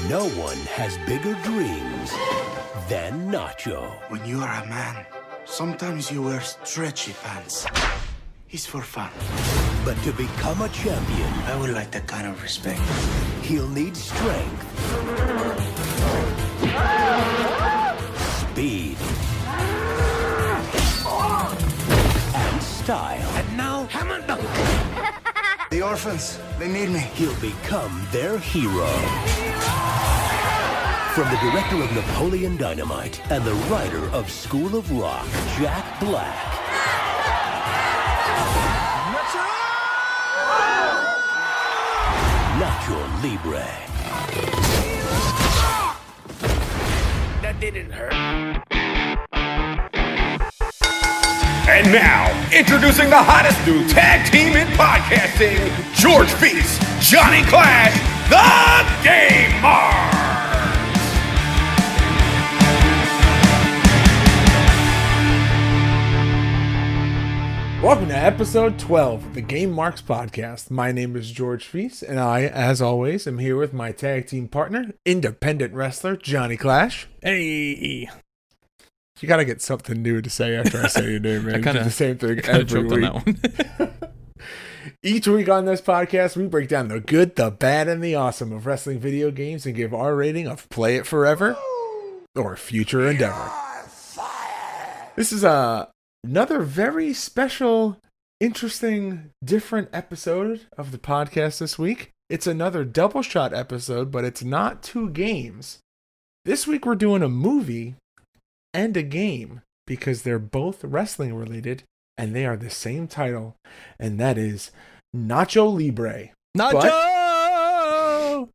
No one has bigger dreams than Nacho. When you are a man, sometimes you wear stretchy pants. It's for fun. But to become a champion, I would like that kind of respect. he'll need strength, speed, and style. And now, hammer dunk. The orphans, they need me. He'll become their hero. From the director of Napoleon Dynamite and the writer of School of Rock, Jack Black. Nacho Libre. That didn't hurt. And now, introducing the hottest new tag team in podcasting, George Feast, Johnny Clash, the Game Mart. Welcome to episode 12 of the Game Marks podcast. My name is George Feast, and I, as always, am here with my tag team partner, independent wrestler, Johnny Clash. Hey, You gotta get something new to say after I say your name, man. I kinda- Do the same thing kind every of choked week. on that one. Each week on this podcast, we break down the good, the bad, and the awesome of wrestling video games and give our rating of Play It Forever or Future Endeavor. This is another very special, interesting, different episode of the podcast this week. It's another double shot episode, but it's not two games. This week we're doing a movie and a game because they're both wrestling related and they are the same title, and that is Nacho Libre. Nacho!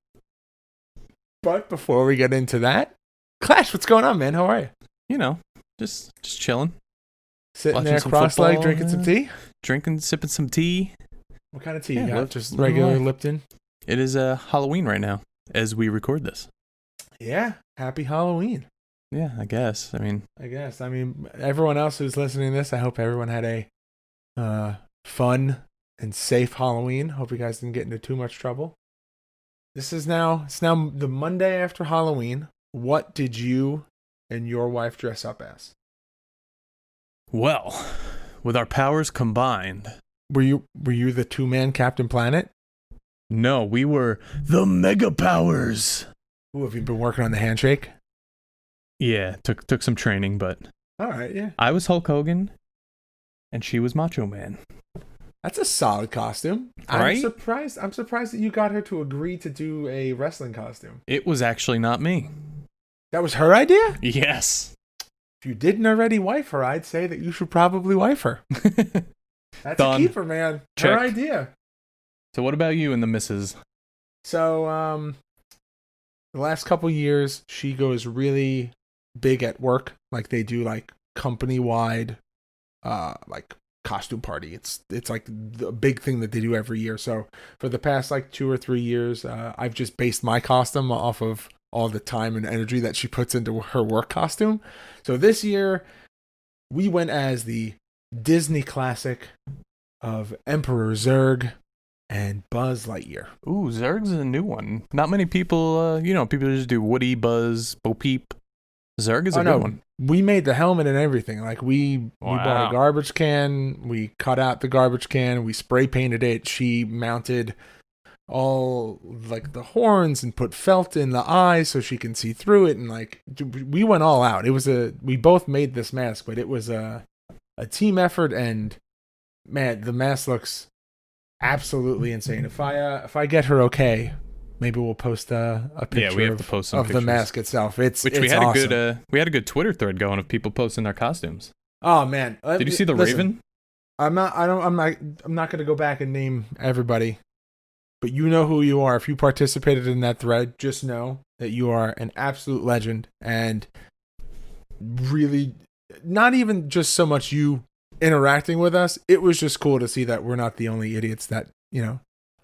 But before we get into that, Clash, what's going on, man? How are you? You know, just chilling, Sitting Watching there some cross-legged, football, drinking some tea? sipping some tea. What kind of tea Yeah, you got? what- Just what do you regular like? Lipton? It is Halloween right now as we record this. Yeah, happy Halloween, Yeah, I guess. I mean, I guess. I mean, everyone else who's listening to this, I hope everyone had a fun and safe Halloween. Hope you guys didn't get into too much trouble. It's now the Monday after Halloween. What did you and your wife dress up as? well, with our powers combined, Were you the two-man Captain Planet? no, we were the Mega Powers. Ooh, have you been working on the handshake? Yeah, took some training, but All right, yeah. I was Hulk Hogan, and she was Macho Man. That's a solid costume. Right? I'm surprised that you got her to agree to do a wrestling costume. It was actually not me. That was her idea? Yes. If you didn't already wife her, I'd say that you should probably wife her. That's Done. a keeper, man. Check. Her idea. So what about you and the missus? So, the last couple years, she goes really big at work. Like they do like company-wide, like costume party. It's like the big thing that they do every year. So for the past like 2 or 3 years, I've just based my costume off of all the time and energy that she puts into her work costume. So this year, we went as the Disney classic of Emperor Zurg and Buzz Lightyear. Ooh, Zurg's a new one. Not many people, people just do Woody, Buzz, Bo Peep. Zurg is a good one. We made the helmet and everything. Like we bought Wow. a garbage can, we cut out the garbage can, we spray painted it. She mounted all like the horns and put felt in the eyes so she can see through it, and like we went all out. We both made this mask, but it was a team effort, and man, the mask looks absolutely insane. If I get her okay, maybe we'll post a picture Yeah, we have to post some of the pictures. mask itself. It's Which we it's had awesome. we had a good Twitter thread going of people posting their costumes. Oh man! Did you see the Listen, Raven? I'm not going to go back and name everybody, but you know who you are. If you participated in that thread, just know that you are an absolute legend, and really, not even just so much you interacting with us. It was just cool to see that we're not the only idiots that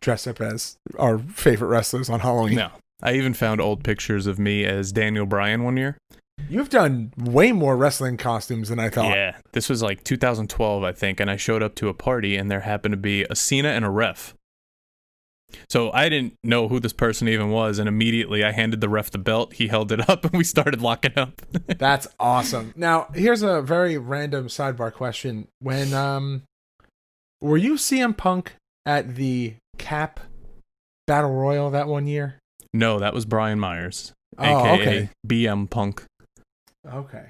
dress up as our favorite wrestlers on Halloween. No. I even found old pictures of me as Daniel Bryan one year. You've done way more wrestling costumes than I thought. Yeah, this was like 2012, I think, and I showed up to a party, and there happened to be a Cena and a Ref. So I didn't know who this person even was, and immediately I handed the ref the belt. He held it up, and we started locking up. That's awesome. Now, here's a very random sidebar question. When were you CM Punk at the Cap Battle Royal that one year? No, that was Brian Myers, Oh, aka okay. BM Punk. Okay.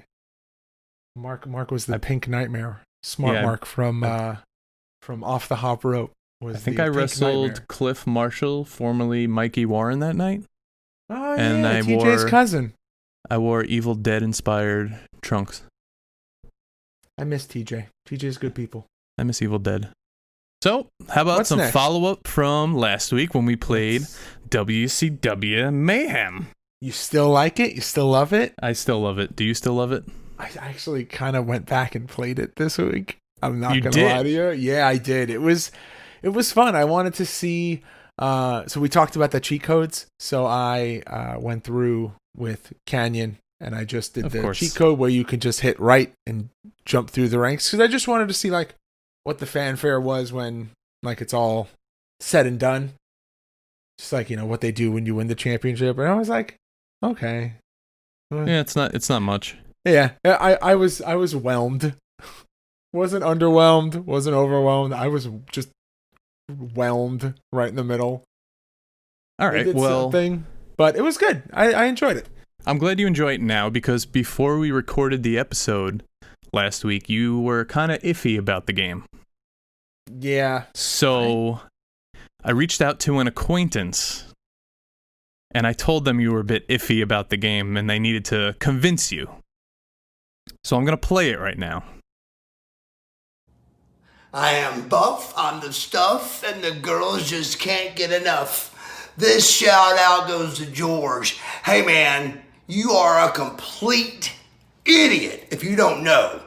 Mark was the Pink Nightmare. Smart Yeah, Mark from Off the Hop Rope. Was I think the I Pink wrestled Nightmare. Cliff Marshall, formerly Mikey Warren, that night. Oh, and yeah, I TJ's wore- cousin. I wore Evil Dead inspired trunks. I miss TJ. TJ's good people. I miss Evil Dead. So, how about What's some next? follow-up from last week when we played WCW Mayhem? You still like it? You still love it? I still love it. Do you still love it? I actually kind of went back and played it this week. I'm not You gonna did? lie to you. Yeah, I did. It was fun. I wanted to see. So we talked about the cheat codes. So I went through with Canyon, and I just did Of the course. cheat code where you can just hit right and jump through the ranks. Because I just wanted to see like what the fanfare was when like it's all said and done. Just like what they do when you win the championship. And I was like, okay. Yeah, it's not much. Yeah, I was whelmed. Wasn't underwhelmed, wasn't overwhelmed. I was just whelmed right in the middle. All They right, did well, something, but it was good. I enjoyed it. I'm glad you enjoy it now because before we recorded the episode last week, you were kind of iffy about the game. Yeah. So I reached out to an acquaintance and I told them you were a bit iffy about the game and they needed to convince you. So I'm going to play it right now. I am buff, I'm the stuff, and the girls just can't get enough. This shout out goes to George. Hey man, you are a complete idiot if you don't know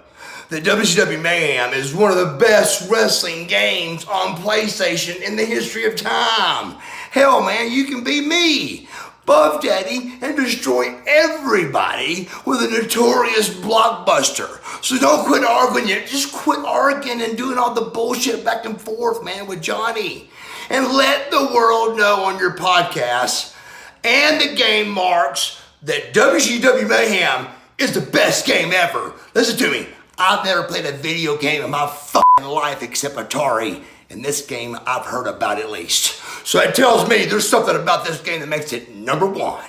that WCW Mayhem is one of the best wrestling games on PlayStation in the history of time. Hell man, you can be me, Buff Daddy, and destroy everybody with a notorious blockbuster. So don't quit arguing yet. Just quit arguing and doing all the bullshit back and forth, man, with Johnny. And let the world know on your podcast and the game marks that WCW Mayhem is the best game ever. Listen to me. I've never played a video game in my fucking life except Atari. And this game I've heard about at least. So that tells me there's something about this game that makes it number one.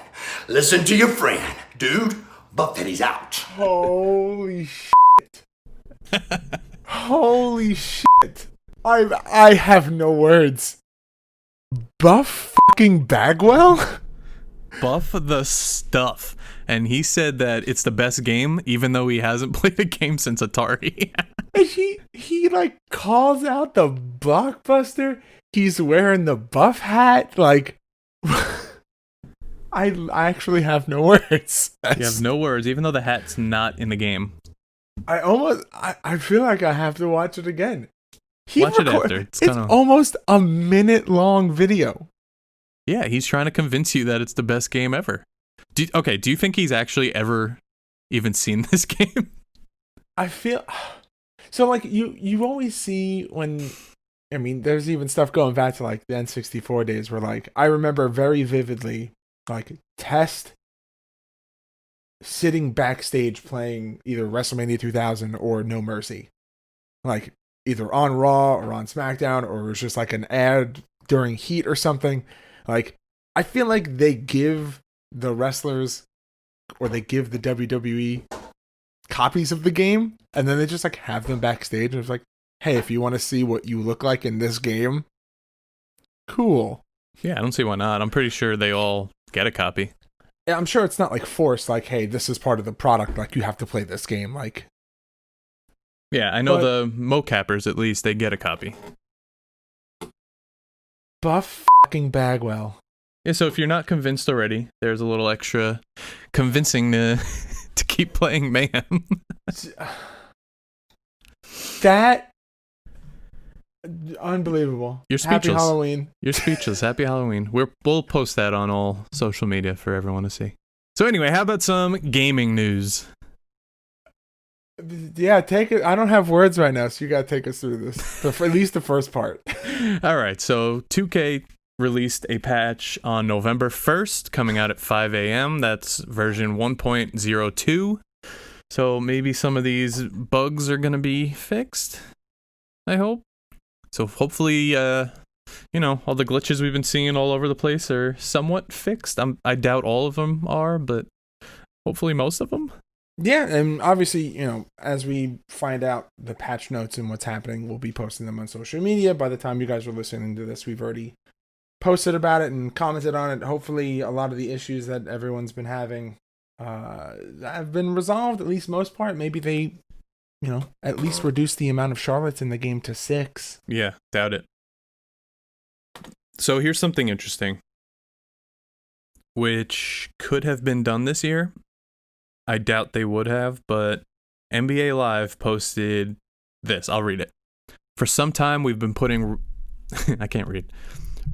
Listen to your friend. Dude, Buff Daddy's out. Holy shit. Holy shit. I have no words. Buff fucking Bagwell? Buff the stuff. And he said that it's the best game, even though he hasn't played a game since Atari. And he like calls out the blockbuster. He's wearing the buff hat. Like, I actually have no words. You have no words, even though the hat's not in the game. I feel like I have to watch it again. Watch it after. It's kinda- almost a minute long video. Yeah, he's trying to convince you that it's the best game ever. Do you think he's actually ever even seen this game? I feel so like you always see when there's even stuff going back to like the N64 days where like I remember very vividly like Test sitting backstage playing either WrestleMania 2000 or No Mercy, like either on Raw or on SmackDown, or it was just like an ad during Heat or something. Like I feel like they give the wrestlers or they give the WWE copies of the game and then they just like have them backstage and it's like, hey, if you want to see what you look like in this game, cool. Yeah, I don't see why not. I'm pretty sure they all get a copy. Yeah, I'm sure it's not like forced, like, hey, this is part of the product, like you have to play this game. Like, Yeah, I know But- the mocappers at least, they get a copy. Buff fucking Bagwell. Yeah, so if you're not convinced already, there's a little extra convincing to to keep playing Mayhem. That unbelievable. You're Happy speechless. Halloween. You're speechless. Happy Halloween. We'll post that on all social media for everyone to see. So anyway, how about some gaming news? Yeah, take it. I don't have words right now, so you gotta take us through this. At least the first part. All right, so released a patch on November 1st, coming out at 5 a.m. That's version 1.02. So maybe some of these bugs are going to be fixed, I hope. So hopefully, all the glitches we've been seeing all over the place are somewhat fixed. I doubt all of them are, but hopefully most of them. Yeah, and obviously, as we find out the patch notes and what's happening, we'll be posting them on social media. By the time you guys are listening to this, we've already posted about it and commented on it. Hopefully, a lot of the issues that everyone's been having have been resolved, at least most part. Maybe they, at least reduce the amount of Charlottes in the game to 6. Yeah, doubt it. So here's something interesting, which could have been done this year. I doubt they would have, but NBA Live posted this. I'll read it. For some time, we've been putting... I can't read.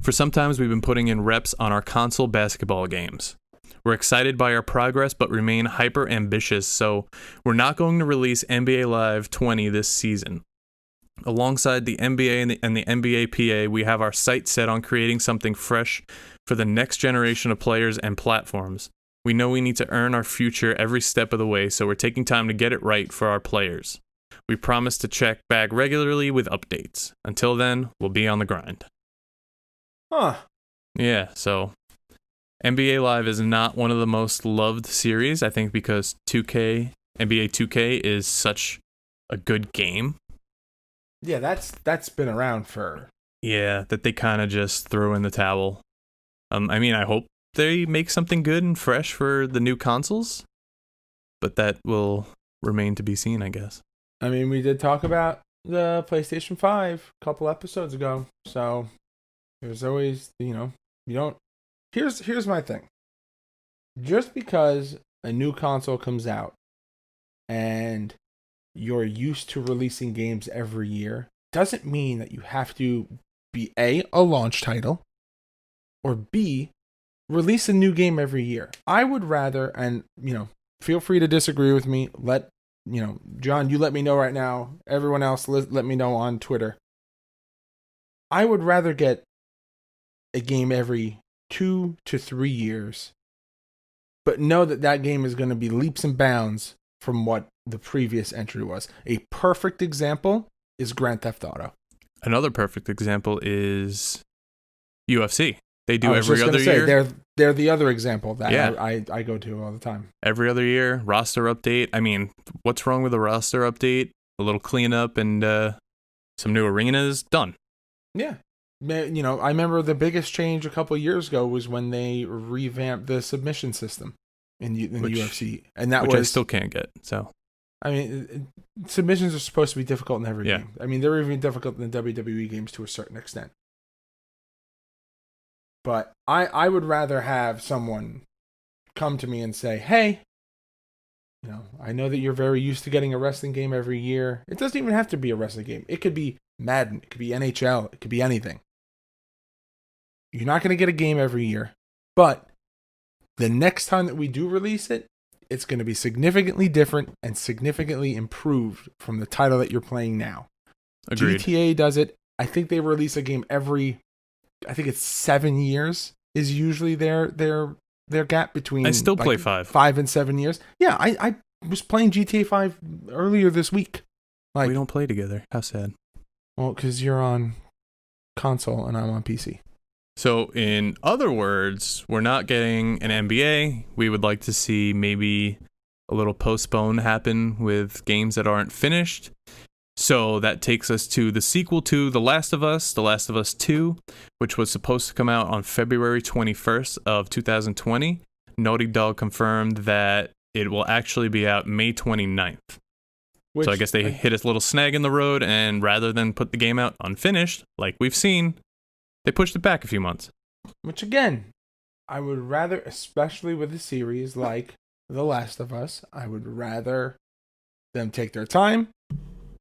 For some times, we've been putting in reps on our console basketball games. We're excited by our progress, but remain hyper ambitious, so we're not going to release NBA Live 20 this season. Alongside the NBA and the NBA PA, we have our sights set on creating something fresh for the next generation of players and platforms. We know we need to earn our future every step of the way, so we're taking time to get it right for our players. We promise to check back regularly with updates. Until then, we'll be on the grind. Huh. Yeah, so NBA Live is not one of the most loved series, I think, because NBA 2K is such a good game. Yeah, that's been around for... Yeah, that they kind of just threw in the towel. I hope they make something good and fresh for the new consoles, but that will remain to be seen, I guess. We did talk about the PlayStation 5 a couple episodes ago, so there's always, you don't... Here's my thing. Just because a new console comes out and you're used to releasing games every year doesn't mean that you have to be a launch title, or B, release a new game every year. I would rather, and feel free to disagree with me. John, you let me know right now. Everyone else, let me know on Twitter. I would rather get a game every 2 to 3 years, but know that game is going to be leaps and bounds from what the previous entry was. A perfect example is Grand Theft Auto. Another perfect example is UFC. They do every other year. They're the other example that I go to all the time. Every other year, roster update. What's wrong with a roster update? A little cleanup and some new arenas, done. Yeah. I remember the biggest change a couple of years ago was when they revamped the submission system in the UFC. And that which I still can't get, so... submissions are supposed to be difficult in every game. They're even difficult in the WWE games to a certain extent. But I would rather have someone come to me and say, hey, I know that you're very used to getting a wrestling game every year. It doesn't even have to be a wrestling game. It could be Madden. It could be NHL. It could be anything. You're not going to get a game every year. But the next time that we do release it, it's going to be significantly different and significantly improved from the title that you're playing now. Agreed. GTA does it. I think they release a game every... I think it's 7 years is usually their gap between... I still play 5. 5 and 7 years. Yeah, I was playing GTA 5 earlier this week. We don't play together. How sad. Well, because you're on console and I'm on PC. So, in other words, we're not getting an NBA. We would like to see maybe a little postpone happen with games that aren't finished. So that takes us to the sequel to The Last of Us 2, which was supposed to come out on February 21st of 2020. Naughty Dog confirmed that it will actually be out May 29th. So I guess they hit a little snag in the road, and rather than put the game out unfinished, like we've seen, they pushed it back a few months. Which again, I would rather, especially with a series like The Last of Us, I would rather them take their time,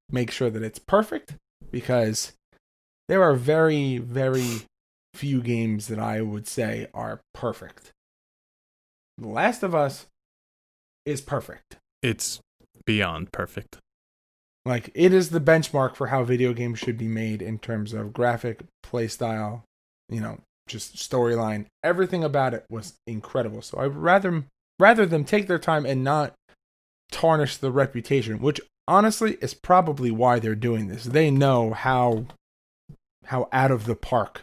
make sure that it's perfect, because there are very, very few games that I would say are perfect. The Last of Us is perfect. It's beyond perfect. Like, it is the benchmark for how video games should be made in terms of graphic, play style, just storyline, everything about it was incredible. So I'd rather them take their time and not tarnish the reputation, which honestly is probably why they're doing this. They know how out of the park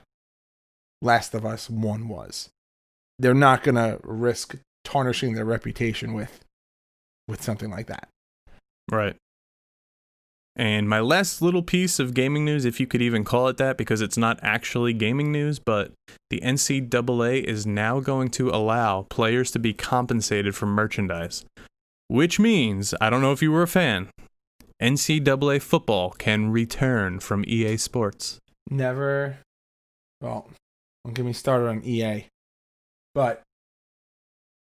Last of Us 1 was. They're not going to risk tarnishing their reputation with something like that. Right. And my last little piece of gaming news, if you could even call it that, because it's not actually gaming news, but the NCAA is now going to allow players to be compensated for merchandise. Which means, I don't know if you were a fan, NCAA football can return from EA Sports. Well, don't get me started on EA. But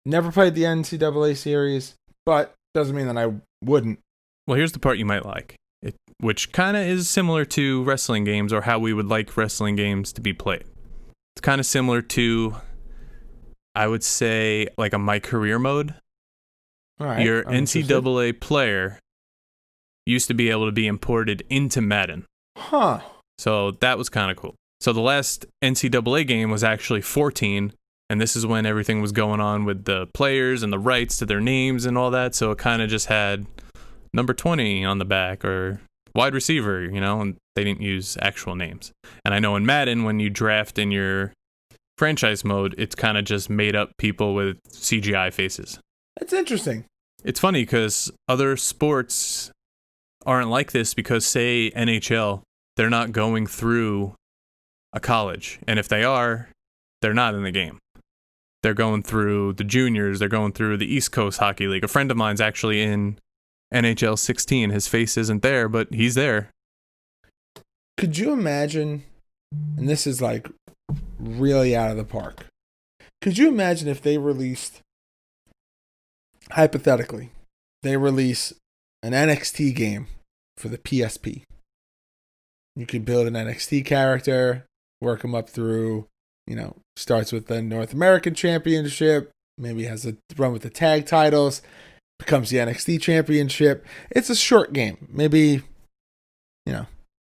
never played the NCAA series, but doesn't mean that I wouldn't. Well, here's the part you might like, which kind of is similar to wrestling games or how we would like wrestling games to be played. It's kind of similar to, I would say, like a My Career mode. All right, your I'm NCAA player used to be able to be imported into Madden. Huh. So that was kind of cool. So the last NCAA game was actually 14, and this is when everything was going on with the players and the rights to their names and all that. So it kind of just had number 20 on the back or wide receiver, and they didn't use actual names. And I know in Madden, when you draft in your franchise mode, it's kind of just made up people with CGI faces. That's interesting. It's funny because other sports aren't like this because, say, NHL, they're not going through a college. And if they are, they're not in the game. They're going through the juniors. They're going through the East Coast Hockey League. A friend of mine's actually in NHL 16. His face isn't there, but he's there. Could you imagine, and this is like really out of the park, could you imagine if they released, hypothetically, they release an NXT game for the PSP? You could build an NXT character, work him up through, starts with the North American Championship, maybe has a run with the tag titles, becomes the NXT Championship. It's a short game. Maybe,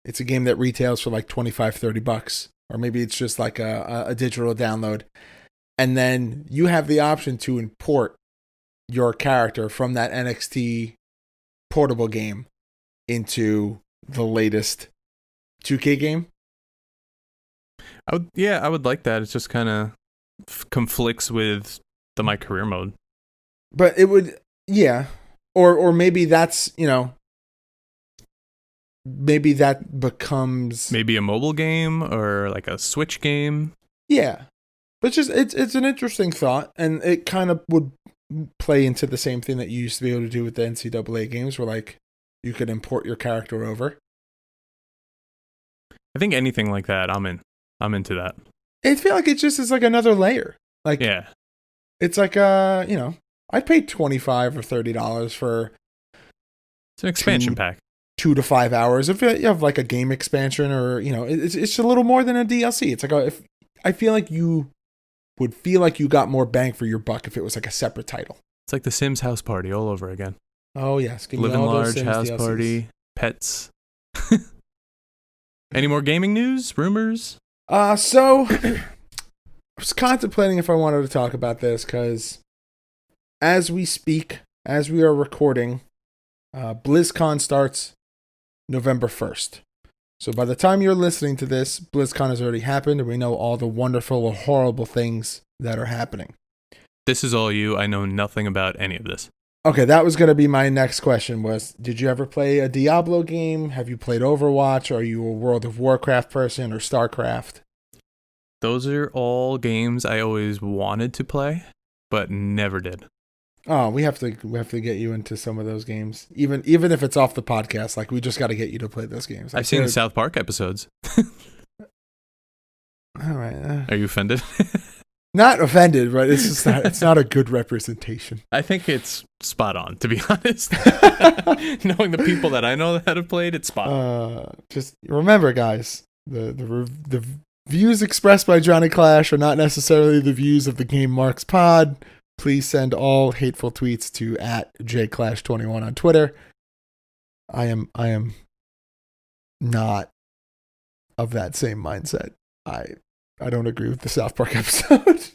it's a game that retails for like $25-$30, or maybe it's just like a digital download. And then you have the option to import your character from that NXT portable game into the latest 2K game. I would like that. It just kind of conflicts with the My Career mode. But it would, yeah. Or maybe that's, maybe that becomes... Maybe a mobile game or like a Switch game. Yeah. But it's an interesting thought, and it kind of would play into the same thing that you used to be able to do with the NCAA games, where like you could import your character over. I think anything like that, I'm in. I'm into that. I feel like it just is like another layer. Like, yeah, it's like I paid $25 or $30 for it's an expansion pack, 2 to 5 hours. If you have like a game expansion, or it's a little more than a DLC. It's like if I feel like you would feel like you got more bang for your buck if it was like a separate title. It's like the Sims house party all over again. Oh yes, give me Living all those large Sims house DLCs. party, pets. Any more gaming news, rumors? So I was contemplating if I wanted to talk about this, because as we speak, as we are recording, BlizzCon starts November 1st. So by the time you're listening to this, BlizzCon has already happened, and we know all the wonderful or horrible things that are happening. This is all you. I know nothing about any of this. Okay, that was going to be my next question was, did you ever play a Diablo game? Have you played Overwatch? Are you a World of Warcraft person or StarCraft? Those are all games I always wanted to play, but never did. Oh, we have to get you into some of those games, even if it's off the podcast. Like, we just got to get you to play those games. I've seen the South Park episodes. All right. Are you offended? Not offended, but it's just not. It's not a good representation. I think it's spot on, to be honest. Knowing the people that I know that have played, it's spot on. Just remember, guys, the views expressed by Johnny Clash are not necessarily the views of the Game Marks Pod. Please send all hateful tweets to @jclash21 on Twitter. I am not of that same mindset. I I don't agree with the South Park episode.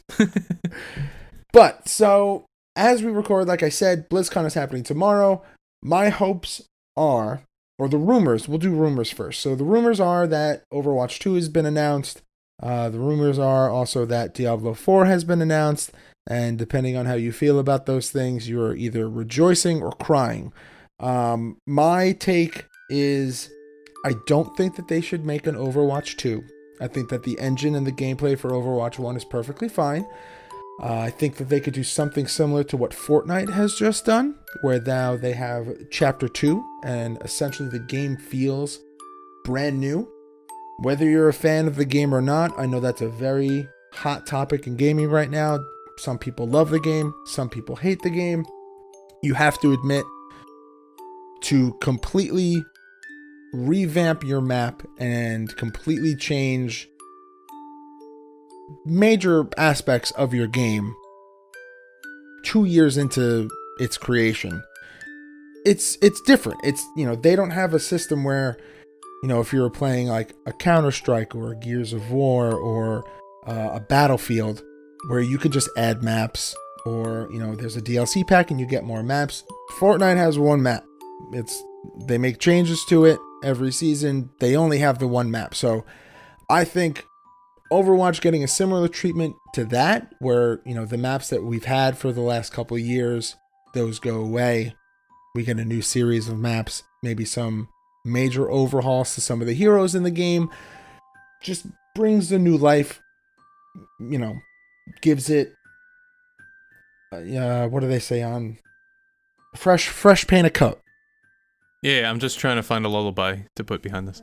But, so, as we record, like I said, BlizzCon is happening tomorrow. My hopes are, or the rumors, we'll do rumors first. So the rumors are that Overwatch 2 has been announced. The rumors are also that Diablo 4 has been announced. And depending on how you feel about those things, you're either rejoicing or crying. My take is, I don't think that they should make an Overwatch 2. I think that the engine and the gameplay for Overwatch 1 is perfectly fine. I think that they could do something similar to what Fortnite has just done, where now they have Chapter 2, and essentially the game feels brand new. Whether you're a fan of the game or not, I know that's a very hot topic in gaming right now. Some people love the game, some people hate the game. You have to admit, to completely revamp your map and completely change major aspects of your game 2 years into its creation, it's different. It's, they don't have a system where, if you're playing like a Counter-Strike or a Gears of War or a Battlefield, where you can just add maps, or there's a DLC pack and you get more maps. Fortnite has one map. They make changes to it every season. They only have the one map. So I think Overwatch getting a similar treatment to that, where, the maps that we've had for the last couple of years, those go away. We get a new series of maps, maybe some major overhauls to some of the heroes in the game, just brings the new life, gives it, what do they say on fresh paint of coat. Yeah, I'm just trying to find a lullaby to put behind this.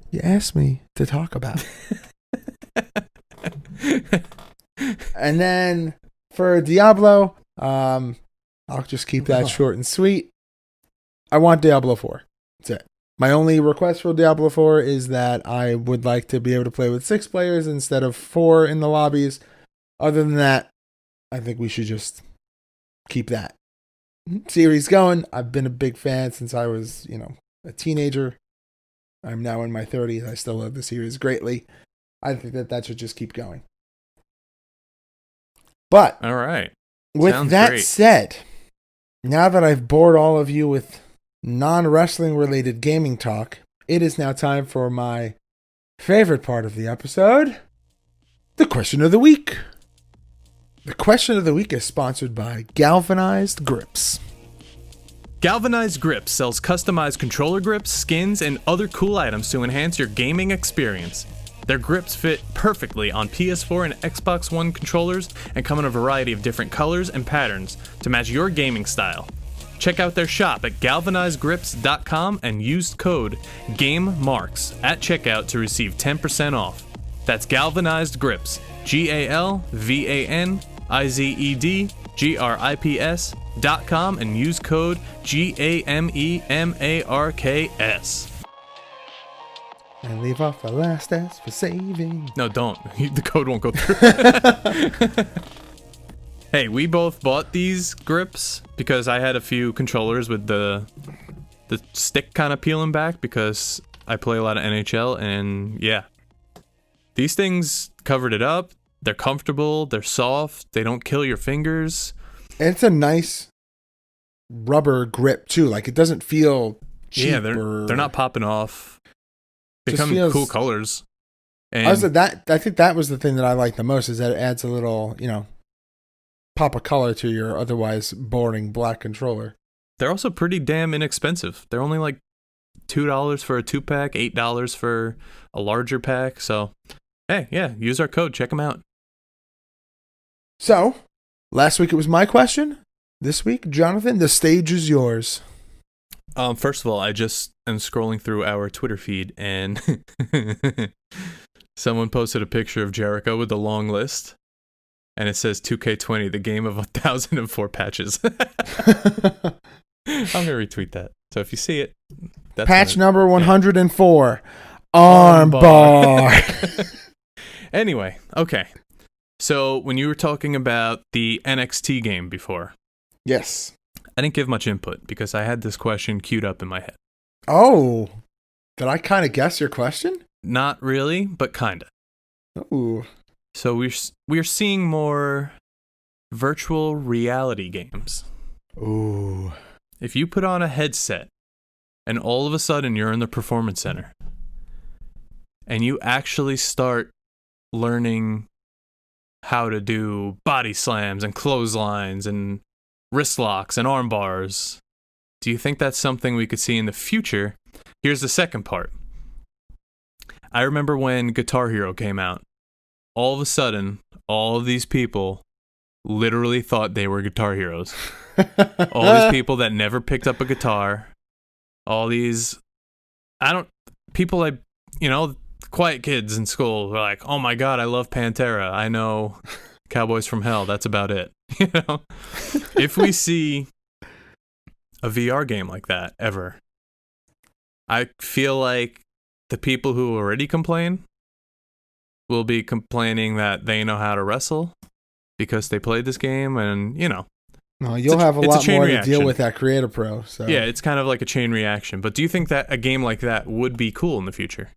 You asked me to talk about it. And then for Diablo, I'll just keep that short and sweet. I want Diablo 4. That's it. My only request for Diablo 4 is that I would like to be able to play with 6 players instead of 4 in the lobbies. Other than that, I think we should just keep that series going. I've been a big fan since I was, a teenager. I'm now in my 30s. I still love the series greatly. I think that should just keep going. But all right. With Sounds that great. said, now that I've bored all of you with non-wrestling related gaming talk, it is now time for my favorite part of the episode, the question of the week. The question of the week is sponsored by Galvanized Grips. Galvanized Grips sells customized controller grips, skins, and other cool items to enhance your gaming experience. Their grips fit perfectly on PS4 and Xbox One controllers and come in a variety of different colors and patterns to match your gaming style. Check out their shop at galvanizedgrips.com and use code GAMEMARKS at checkout to receive 10% off. That's Galvanized Grips, GALVANIZEDGRIPS.com and use code GAMEMARKS. And leave off the last S for saving. No, don't. The code won't go through. Hey, we both bought these grips because I had a few controllers with the stick kind of peeling back because I play a lot of NHL, and yeah. These things covered it up. They're comfortable. They're soft. They don't kill your fingers. And it's a nice rubber grip too. Like, it doesn't feel cheap. Yeah, they're not popping off. They Just come in feels- cool colors. And I think that was the thing that I like the most, is that it adds a little, pop of color to your otherwise boring black controller. they're also pretty damn inexpensive. They're only like $2 for a 2-pack, $8 for a larger pack. So, hey, yeah, use our code. Check them out. So, last week it was my question. This week, Jonathan, the stage is yours. First of all, I just am scrolling through our Twitter feed, and someone posted a picture of Jericho with a long list, and it says 2K20, the game of 1,004 patches. I'm gonna retweet that. So if you see it, that's Patch gonna- number 104. Armbar. Anyway, okay. So when you were talking about the NXT game before, Yes. I didn't give much input because I had this question queued up in my head. Oh. Did I kind of guess your question? Not really, but kinda. Ooh. So we're seeing more virtual reality games. Ooh. If you put on a headset and all of a sudden you're in the performance center and you actually start learning how to do body slams and clotheslines and wrist locks and arm bars, do you think that's something we could see in the future? Here's the second part. I remember when Guitar Hero came out. All of a sudden, all of these people literally thought they were guitar heroes. All these people that never picked up a guitar. All these, quiet kids in school were like, oh my God, I love Pantera. I know Cowboys from Hell. That's about it. If we see a VR game like that ever, I feel like the people who already complain will be complaining that they know how to wrestle because they played this game, and no, you'll have a lot more to deal with at Creative Pro. So yeah, it's kind of like a chain reaction. But do you think that a game like that would be cool in the future?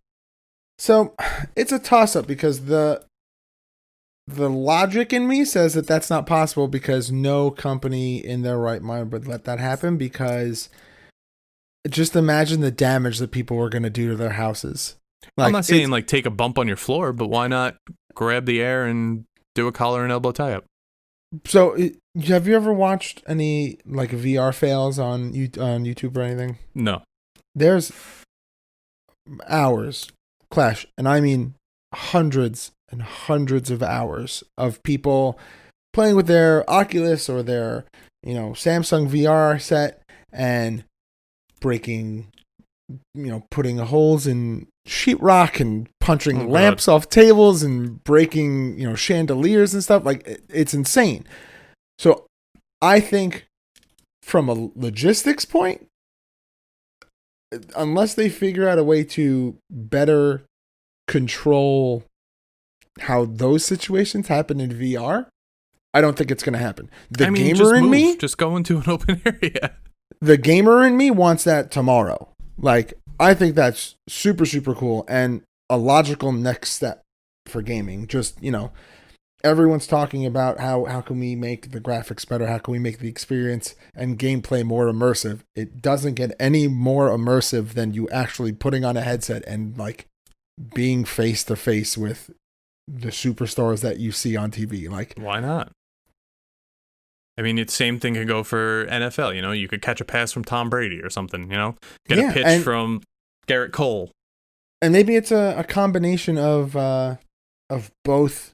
So it's a toss-up because the logic in me says that that's not possible because no company in their right mind would let that happen, because just imagine the damage that people were going to do to their houses. I'm not saying like take a bump on your floor, but why not grab the air and do a collar and elbow tie-up? So have you ever watched any like VR fails on YouTube or anything? No. There's hours, Clash, and I mean hundreds and hundreds of hours of people playing with their Oculus or their, Samsung VR set and breaking, putting holes in sheetrock and punching lamps off tables and breaking, chandeliers and stuff. Like, it's insane. So I think from a logistics point, unless they figure out a way to better control how those situations happen in VR, I don't think it's going to happen. Gamer in me, just go into an open area. The gamer in me wants that tomorrow. Like, I think that's super, super cool and a logical next step for gaming. Just, everyone's talking about how can we make the graphics better? How can we make the experience and gameplay more immersive? It doesn't get any more immersive than you actually putting on a headset and like being face to face with the superstars that you see on TV. Like, why not? I mean, it's same thing could go for NFL. You could catch a pass from Tom Brady or something. Get a pitch from Garrett Cole. And maybe it's a combination of both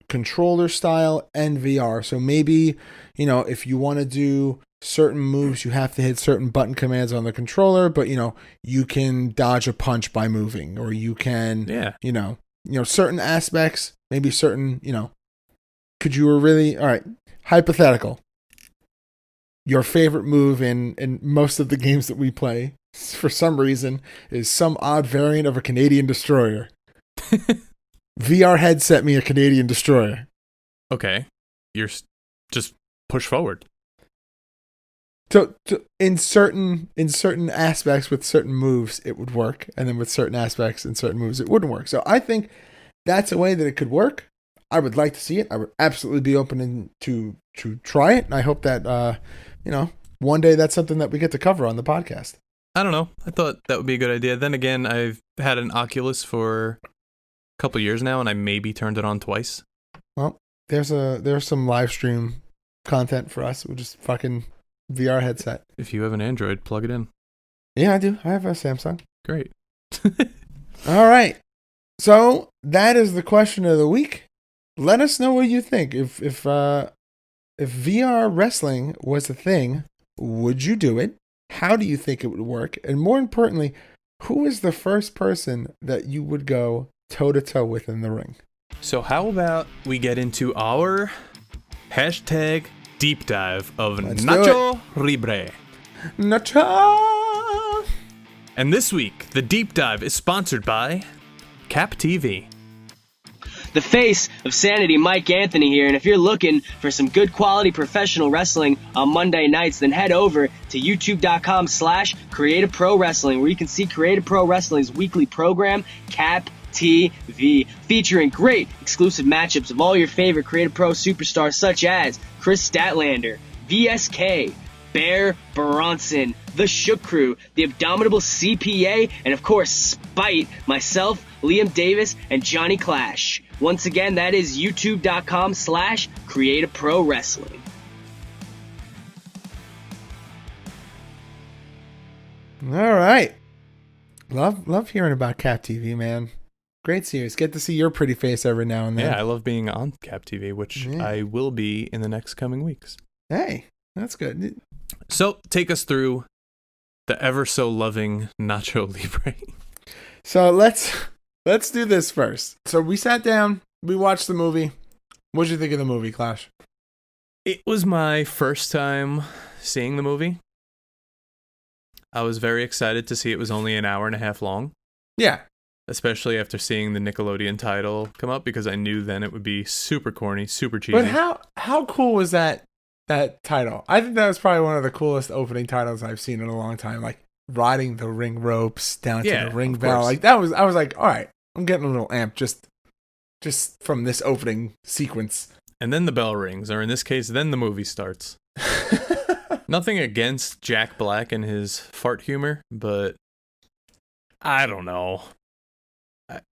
controller style and VR. So maybe, if you want to do certain moves, you have to hit certain button commands on the controller, but you can dodge a punch by moving, or you can, certain aspects, maybe certain, could you really, all right, hypothetical. Your favorite move in most of the games that we play, for some reason, is some odd variant of a Canadian destroyer. VR headset me a Canadian destroyer. Okay. You're just push forward. So in certain aspects with certain moves, it would work. And then with certain aspects and certain moves, it wouldn't work. So I think that's a way that it could work. I would like to see it. I would absolutely be open to try it. And I hope that, one day that's something that we get to cover on the podcast. I don't know. I thought that would be a good idea. Then again, I've had an Oculus for a couple years now, and I maybe turned it on twice. Well, there's some live stream content for us. We'll just fucking VR headset. If you have an Android, plug it in. Yeah, I do. I have a Samsung. Great. All right. So that is the question of the week. Let us know what you think. If VR wrestling was a thing, would you do it? How do you think it would work? And more importantly, who is the first person that you would go toe-to-toe with in the ring? So how about we get into our hashtag deep dive of Nacho Libre. Nacho! And this week, the deep dive is sponsored by Cap TV. The face of Sanity, Mike Anthony here, and if you're looking for some good quality professional wrestling on Monday nights, then head over to youtube.com/Creative Pro Wrestling, where you can see Creative Pro Wrestling's weekly program, Cap TV, featuring great exclusive matchups of all your favorite Creative Pro superstars such as Chris Statlander, VSK, Bear Bronson, The Shook Crew, The Abominable CPA, and of course, Spite, myself, Liam Davis, and Johnny Clash. Once again, that is youtube.com/Creative Pro Wrestling. All right. Love hearing about Cap TV, man. Great series. Get to see your pretty face every now and then. Yeah, I love being on Cap TV, which I will be in the next coming weeks. Hey, that's good. So, take us through the ever so loving Nacho Libre. So let's do this first. So we sat down, we watched the movie. What did you think of the movie, Clash? It was my first time seeing the movie. I was very excited to see it was only an hour and a half long. Yeah. Especially after seeing the Nickelodeon title come up, because I knew then it would be super corny, super cheesy. But how cool was that title? I think that was probably one of the coolest opening titles I've seen in a long time. Like riding the ring ropes down to the ring bell. Like I was like, all right, I'm getting a little amped just from this opening sequence. And then the bell rings, or in this case, then the movie starts. Nothing against Jack Black and his fart humor, but I don't know.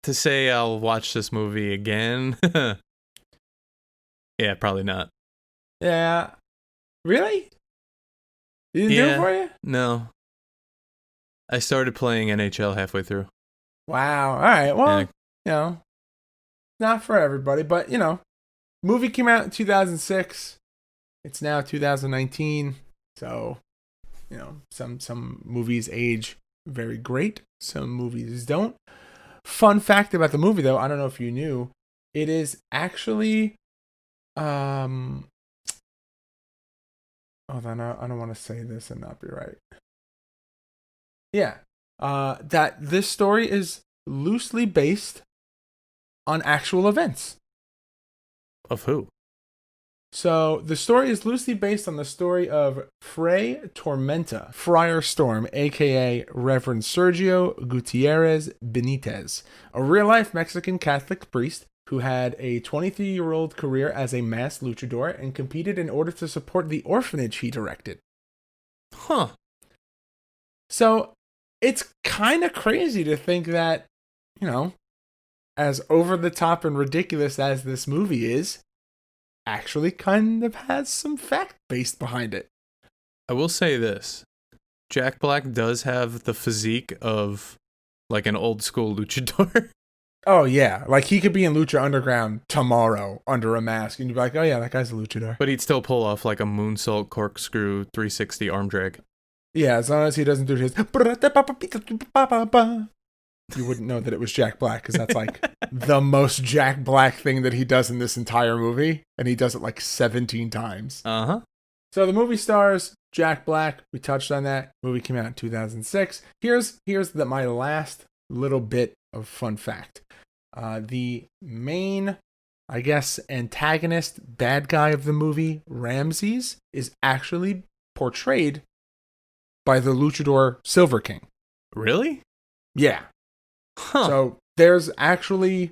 To say I'll watch this movie again, yeah, probably not. Yeah. Really? You didn't do it for you? No. I started playing NHL halfway through. Wow. All right. Well, not for everybody, but, movie came out in 2006. It's now 2019. So, some movies age very great. Some movies don't. Fun fact about the movie, though, I don't know if you knew, it is actually, hold on, I don't want to say this and not be right. Yeah, that this story is loosely based on actual events. Of who? So the story is loosely based on the story of Fray Tormenta, Friar Storm, aka Reverend Sergio Gutierrez Benitez, a real-life Mexican Catholic priest who had a 23-year-old career as a masked luchador and competed in order to support the orphanage he directed. Huh. So it's kind of crazy to think that, as over-the-top and ridiculous as this movie is, actually kind of has some fact based behind it. I will say this. Jack Black does have the physique of like an old school luchador. Oh yeah, like he could be in Lucha Underground tomorrow under a mask and you'd be like, oh yeah, that guy's a luchador. But he'd still pull off like a moonsault corkscrew 360 arm drag. Yeah, as long as he doesn't do his you wouldn't know that it was Jack Black, because that's like the most Jack Black thing that he does in this entire movie, and he does it like 17 times. Uh-huh. So the movie stars Jack Black. We touched on that. Movie came out in 2006. Here's my last little bit of fun fact. The main, I guess, antagonist, bad guy of the movie, Ramses, is actually portrayed by the luchador Silver King. Really? Yeah. Huh. So there's actually,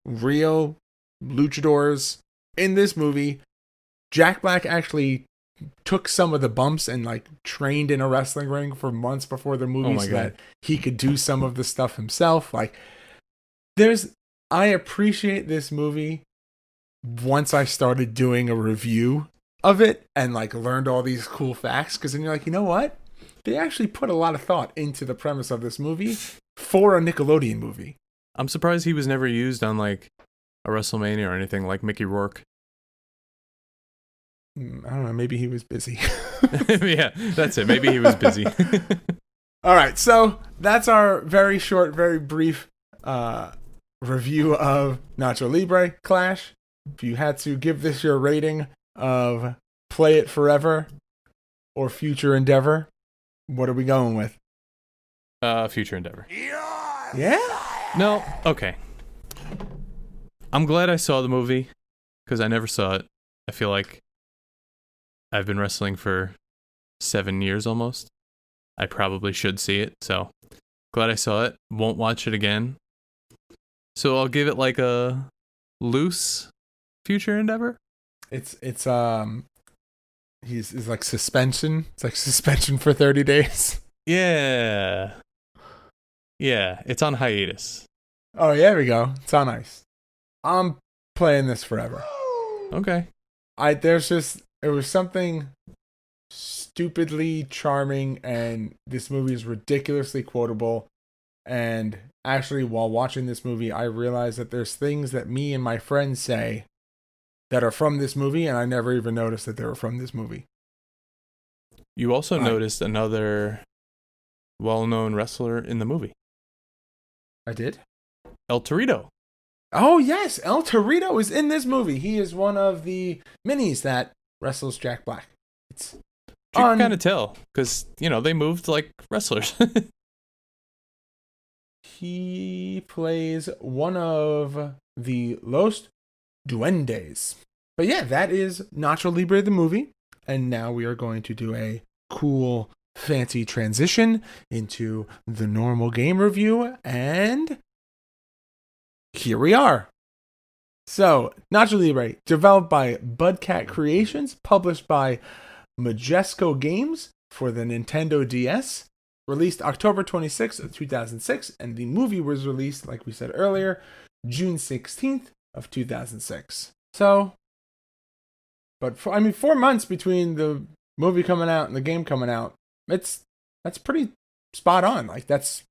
real luchadors in this movie. Jack Black actually took some of the bumps and like trained in a wrestling ring for months before the movie so that he could do some of the stuff himself. Like I appreciate this movie once I started doing a review of it and like learned all these cool facts, because then you're like, you know what? They actually put a lot of thought into the premise of this movie for a Nickelodeon movie. I'm surprised he was never used on like a WrestleMania or anything like Mickey Rourke. I don't know. Maybe he was busy. Yeah, that's it. Maybe he was busy. All right. So that's our very short, very brief review of Nacho Libre. Clash, if you had to give this your rating of Play It Forever or Future Endeavor, what are we going with? Future Endeavor. Yeah? No, okay. I'm glad I saw the movie, because I never saw it. I feel like I've been wrestling for 7 years almost. I probably should see it, so glad I saw it. Won't watch it again. So I'll give it like a loose future endeavor. It's he's like suspension. It's like suspension for 30 days. Yeah. Yeah, it's on hiatus. Oh, yeah, there we go. It's on ice. I'm playing this forever. Okay. It was something stupidly charming, and this movie is ridiculously quotable. And actually, while watching this movie, I realized that there's things that me and my friends say that are from this movie, and I never even noticed that they were from this movie. You also noticed another well-known wrestler in the movie. I did? El Torito. Oh, yes. El Torito is in this movie. He is one of the minis that wrestles Jack Black. You can kind of tell, because, they moved like wrestlers. He plays one of the Los Duendes. But yeah, that is Nacho Libre, the movie. And now we are going to do a cool, fancy transition into the normal game review. And here we are. So, Nacho Libre, developed by Budcat Creations, published by Majesco Games for the Nintendo DS, released October 26th of 2006, and the movie was released, like we said earlier, June 16th of 2006. So, but 4 months between the movie coming out and the game coming out, that's pretty spot on. Like, that's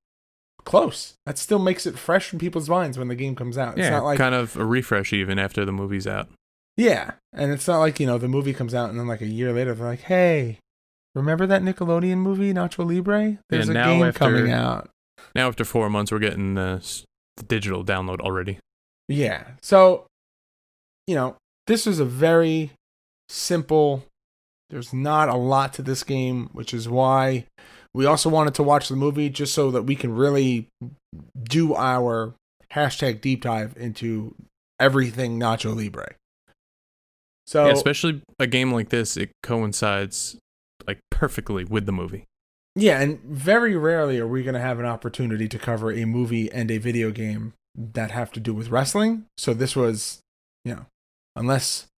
close. That still makes it fresh in people's minds when the game comes out. It's not like kind of a refresh even after the movie's out. Yeah, and it's not like, the movie comes out and then like a year later they're like, hey, remember that Nickelodeon movie, Nacho Libre? There's a game coming out. Now after 4 months, we're getting the digital download already. Yeah, so, this is a very simple, there's not a lot to this game, which is why we also wanted to watch the movie just so that we can really do our hashtag deep dive into everything Nacho Libre. So, yeah, especially a game like this, it coincides like perfectly with the movie. Yeah, and very rarely are we going to have an opportunity to cover a movie and a video game that have to do with wrestling. So this was, unless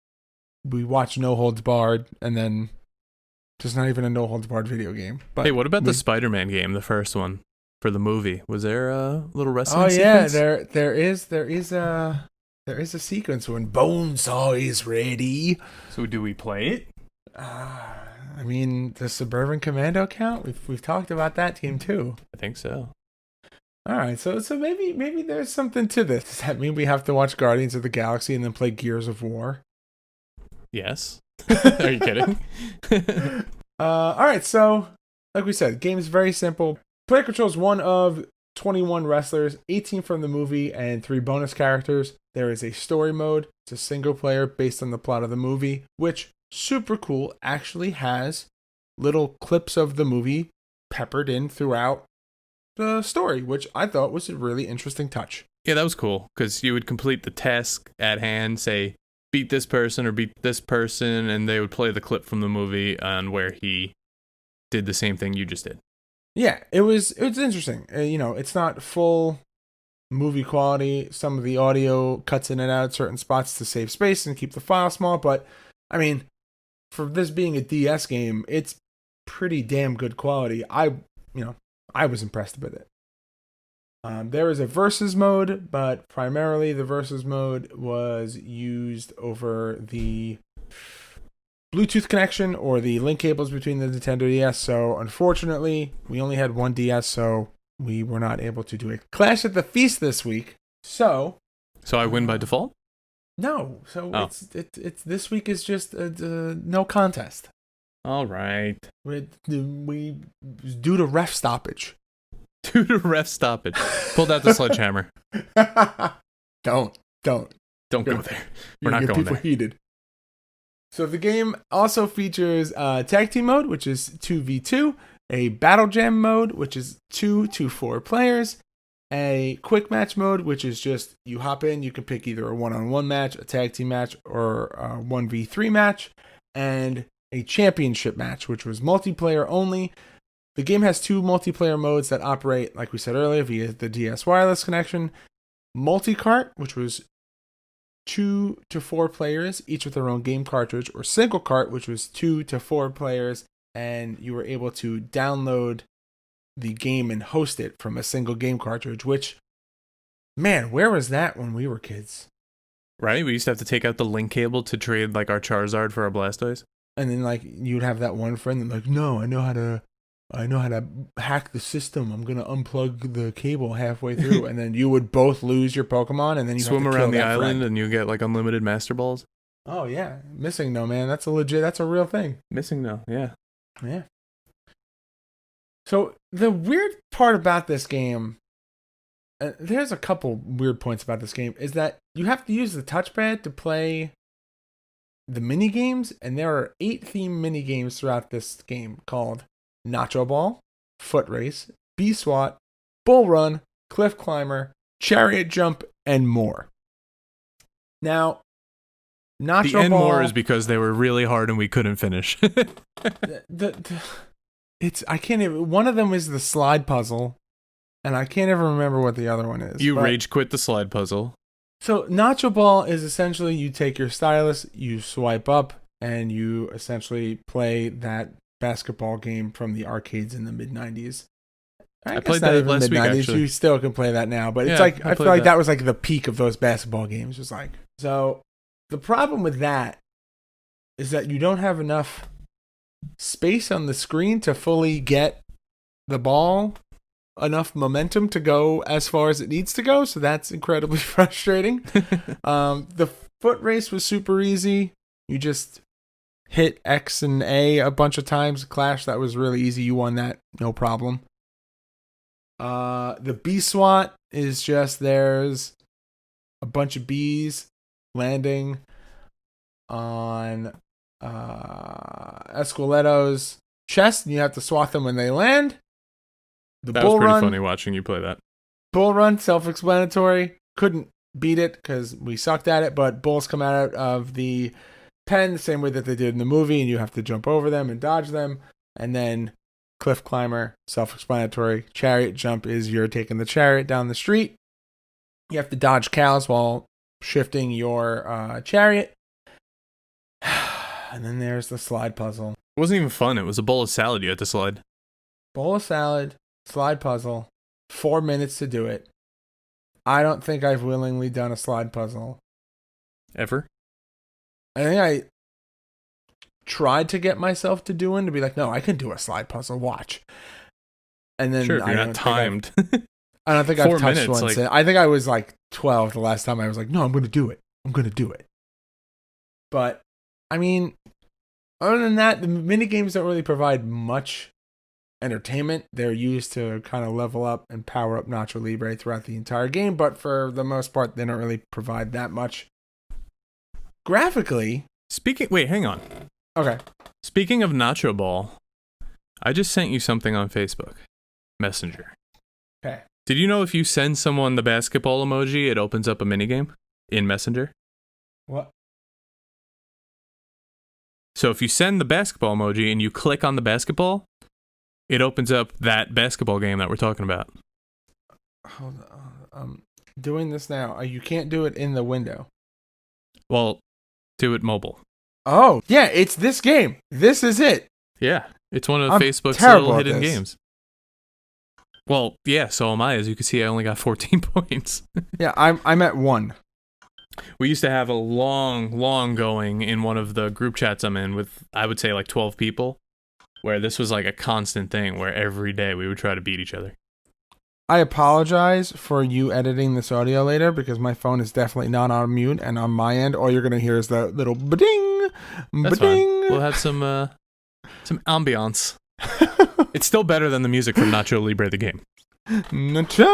we watch No Holds Barred, and then there's not even a No Holds Barred video game. But hey, what about the Spider-Man game, the first one for the movie? Was there a little wrestling Oh yeah, sequence? there is a sequence when Bonesaw is ready. So do we play it? I mean, the Suburban Commando count? We've talked about that team too. I think so. All right, so maybe there's something to this. Does that mean we have to watch Guardians of the Galaxy and then play Gears of War? Yes. Are you kidding? All right, so like we said, game is very simple. Player controls one of 21 wrestlers, 18 from the movie, and 3 bonus characters. There is a story mode. It's a single player based on the plot of the movie, which, super cool, actually has little clips of the movie peppered in throughout the story, which I thought was a really interesting touch. Yeah, that was cool, because you would complete the task at hand, say, beat this person or beat this person, and they would play the clip from the movie on where he did the same thing you just did. Yeah, it was interesting. It's not full movie quality. Some of the audio cuts in and out at certain spots to save space and keep the file small, but I mean, for this being a DS game, it's pretty damn good quality. I was impressed with it. There is a versus mode, but primarily the versus mode was used over the Bluetooth connection or the link cables between the Nintendo DS. So unfortunately, we only had one DS, so we were not able to do a Clash at the Feast this week. So I win by default? No. So it's this week is just no contest. All right. We due to ref stoppage. Due to ref stoppage. Pulled out the sledgehammer. Don't go there. We're not going there. Heated. So the game also features tag team mode, which is 2v2, a battle jam mode, which is 2 to 4 players, a quick match mode, which is just you hop in, you can pick either a one-on-one match, a tag team match, or a 1v3 match, and a championship match, which was multiplayer only. The game has 2 multiplayer modes that operate, like we said earlier, via the DS wireless connection. multi-cart, which was 2 to 4 players, each with their own game cartridge, or single cart, which was 2 to 4 players, and you were able to download the game and host it from a single game cartridge, which, man, where was that when we were kids? Right? We used to have to take out the link cable to trade like our Charizard for our Blastoise. And then like you'd have that one friend that like, no, I know how to hack the system. I'm gonna unplug the cable halfway through, and then you would both lose your Pokemon, and then you swim have to around kill the that island, friend. and you get like unlimited Master Balls. Oh yeah, Missing No, man, that's a real thing. Missing No, yeah. Yeah. So the weird part about this game, there's a couple weird points about this game, is that you have to use the touchpad to play the mini games, and there are 8 theme mini games throughout this game called Nacho Ball, Foot Race, Bee Swat, Bull Run, Cliff Climber, Chariot Jump, and more. Now, Nacho The and Ball, more is because they were really hard and we couldn't finish. I can't even. One of them is the slide puzzle, and I can't even remember what the other one is. You rage quit the slide puzzle. So Nacho Ball is essentially you take your stylus, you swipe up, and you essentially play that basketball game from the arcades in the mid-90s. I played that last week, actually. You still can play that now, but it's Yeah, like I feel like that was like the peak of those basketball games. It was like, so the problem with that is that you don't have enough space on the screen to fully get the ball enough momentum to go as far as it needs to go, so that's incredibly frustrating. The foot race was super easy. You just hit X and A bunch of times. Clash, that was really easy. You won that, no problem. The bee swat is just there's a bunch of bees landing on Esqueletos' chest, and you have to swat them when they land. That was pretty funny watching you play that. Bull Run, self-explanatory. Couldn't beat it because we sucked at it, but bulls come out of the pen the same way that they did in the movie, and you have to jump over them and dodge them. And then Cliff Climber, self-explanatory. Chariot Jump is you're taking the chariot down the street. You have to dodge cows while shifting your chariot. And then there's the slide puzzle. It wasn't even fun. It was a bowl of salad you had to slide. Bowl of salad, slide puzzle, 4 minutes to do it. I don't think I've willingly done a slide puzzle. Ever? I think I tried to get myself to do one, to be like, no, I can do a slide puzzle, watch. And then sure, if you're not timed. I don't think 4 I've touched minutes, one like... since. I think I was like 12 the last time I was like, no, I'm going to do it. I'm going to do it. But, I mean, other than that, the mini games don't really provide much entertainment. They're used to kind of level up and power up Nacho Libre throughout the entire game, but for the most part, they don't really provide that much. Graphically... Wait, hang on. Okay. Speaking of Nacho Ball, I just sent you something on Facebook Messenger. Okay. Did you know if you send someone the basketball emoji, it opens up a minigame in Messenger? What? So if you send the basketball emoji and you click on the basketball, it opens up that basketball game that we're talking about. Hold on. Doing this now. You can't do it in the window. Well, do it mobile. Oh, yeah, it's this game. This is it. Yeah, it's one of I'm Facebook's terrible little at hidden this. games. Well, yeah, so am I. As you can see, I only got 14 points. Yeah, I'm at 1. We used to have a long going in one of the group chats I'm in with, I would say, like 12 people, where this was like a constant thing where every day we would try to beat each other. I apologize for you editing this audio later because my phone is definitely not on mute, and on my end, all you're going to hear is the little ba-ding, That's ba-ding. fine. We'll have some ambiance. It's still better than the music from Nacho Libre the game. Nacho!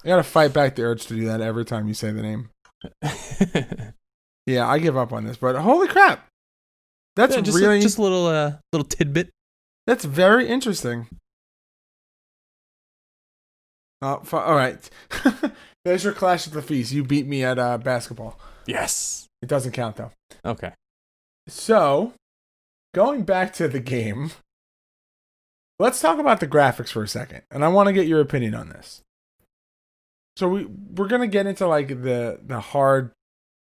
I got to fight back the urge to do that every time you say the name. Yeah, I give up on this, but holy crap. That's just really... just a little tidbit. That's very interesting. All right. There's your Clash of the Feast. You beat me at basketball. Yes. It doesn't count, though. Okay. So, going back to the game, let's talk about the graphics for a second. And I want to get your opinion on this. So we're gonna get into like the hard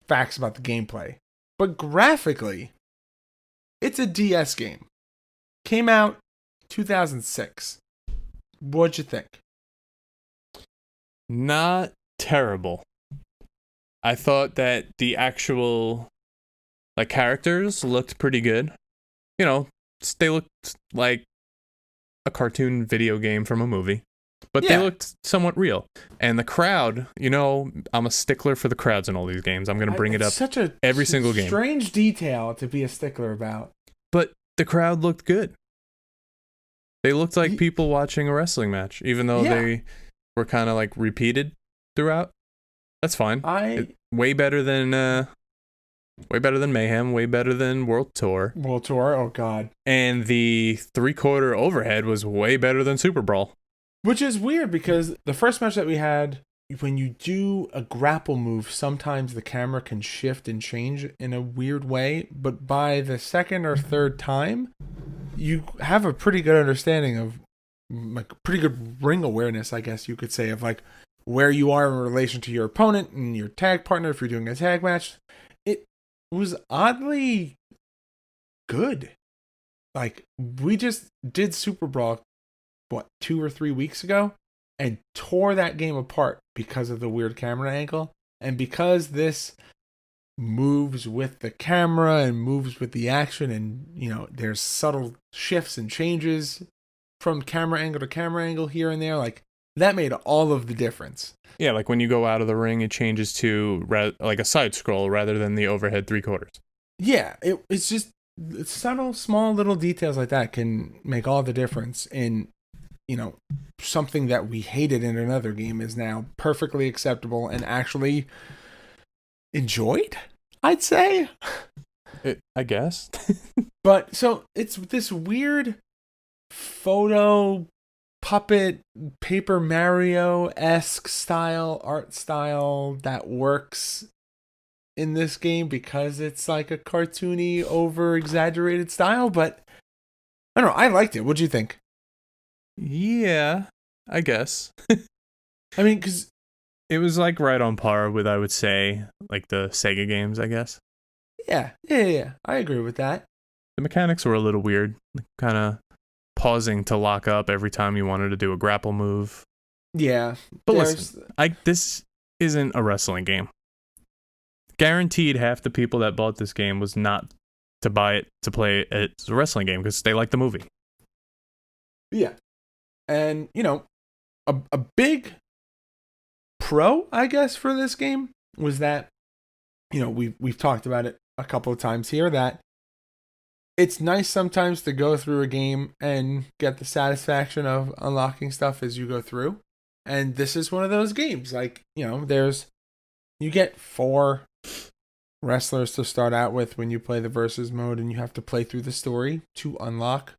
facts about the gameplay, but graphically, it's a DS game. Came out 2006. What'd you think? Not terrible. I thought that the actual like characters looked pretty good. You know, they looked like a cartoon video game from a movie, but they looked somewhat real. And the crowd, you know, I'm a stickler for the crowds in all these games. I'm going to bring it up every single game. Strange detail to be a stickler about. But the crowd looked good. They looked like people watching a wrestling match, even though they were kind of like repeated throughout. That's fine. Way better than Mayhem, way better than World Tour. World Tour, oh god. And the 3/4 overhead was way better than Super Brawl. Which is weird because the first match that we had, when you do a grapple move, sometimes the camera can shift and change in a weird way. But by the second or third time, you have a pretty good understanding of, like, pretty good ring awareness, I guess you could say, of like where you are in relation to your opponent and your tag partner if you're doing a tag match. It was oddly good. Like, we just did Super Brawl, 2 or 3 weeks ago, and tore that game apart because of the weird camera angle. And because this moves with the camera and moves with the action, and, you know, there's subtle shifts and changes from camera angle to camera angle here and there, like, that made all of the difference. Yeah, like when you go out of the ring, it changes to like a side scroll rather than the overhead 3/4. Yeah, it's just subtle, small little details like that can make all the difference in, you know, something that we hated in another game is now perfectly acceptable and actually enjoyed, I'd say. I guess. But so it's this weird photo puppet Paper Mario-esque art style that works in this game because it's like a cartoony, over exaggerated style. But I don't know, I liked it. What'd you think? Yeah, I guess. I mean, because it was like right on par with, I would say, like the Sega games, I guess. Yeah. I agree with that. The mechanics were a little weird, kind of pausing to lock up every time you wanted to do a grapple move. Yeah. But listen, this isn't a wrestling game. Guaranteed half the people that bought this game was not to buy it to play it as a wrestling game because they like the movie. Yeah. And, you know, a big pro, I guess, for this game was that, you know, we've talked about it a couple of times here, that it's nice sometimes to go through a game and get the satisfaction of unlocking stuff as you go through. And this is one of those games. Like, you know, you get 4 wrestlers to start out with when you play the versus mode, and you have to play through the story to unlock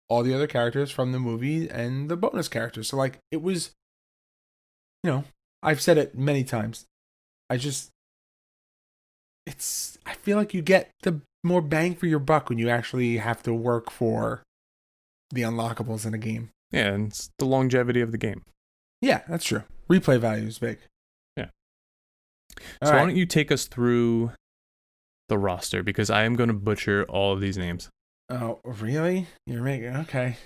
all the other characters from the movie and the bonus characters. So, like, it was, you know, I've said it many times. I feel like you get the more bang for your buck when you actually have to work for the unlockables in a game. Yeah, and it's the longevity of the game. Yeah, that's true. Replay value is big. Yeah. So why don't you take us through the roster, because I am going to butcher all of these names. Oh, really? You're making... Okay.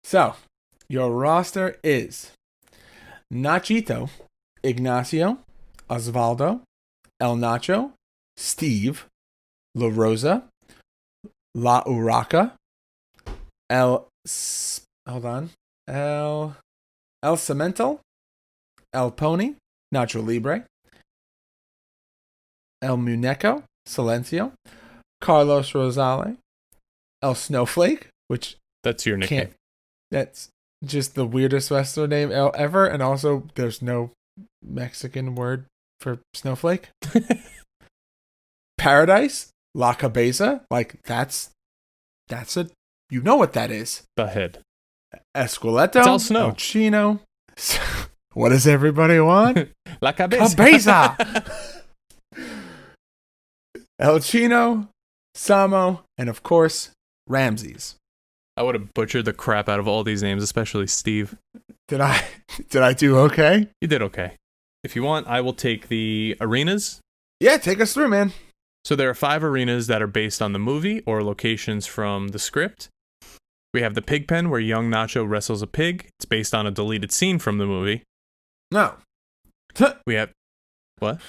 So, your roster is Nachito, Ignacio, Osvaldo, El Nacho, Steve, La Rosa, La Urraca, El Cemento, El Pony, Nacho Libre, El Muñeco, Silencio, Carlos Rosales, El Snowflake, which... That's your nickname. That's just the weirdest wrestler name ever, and also there's no Mexican word for snowflake. Paradise, La Cabeza, like that's a, you know what that is. The head. Esqueleto, It's all snow. El Chino. What does everybody want? La Cabeza. Cabeza. El Chino, Samo, and of course, Ramses. I would have butchered the crap out of all these names, especially Steve. Did I do okay? You did okay. If you want, I will take the arenas. Yeah, take us through, man. So there are 5 arenas that are based on the movie or locations from the script. We have the pig pen where young Nacho wrestles a pig. It's based on a deleted scene from the movie. No. We have... What?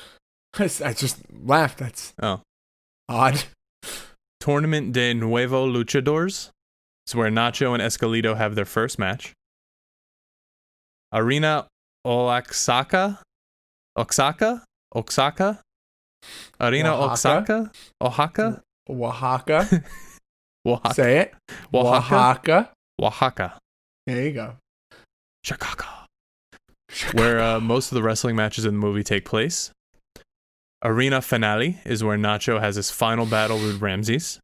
I just laughed. That's odd. Tournament de Nuevo Luchadores. It's where Nacho and Escalito have their first match. Arena Oaxaca? Arena Oaxaca? Oaxaca? Oaxaca. Oaxaca. Say it. Oaxaca. Oaxaca. There you go. Chicago. Where most of the wrestling matches in the movie take place. Arena Finale is where Nacho has his final battle with Ramses.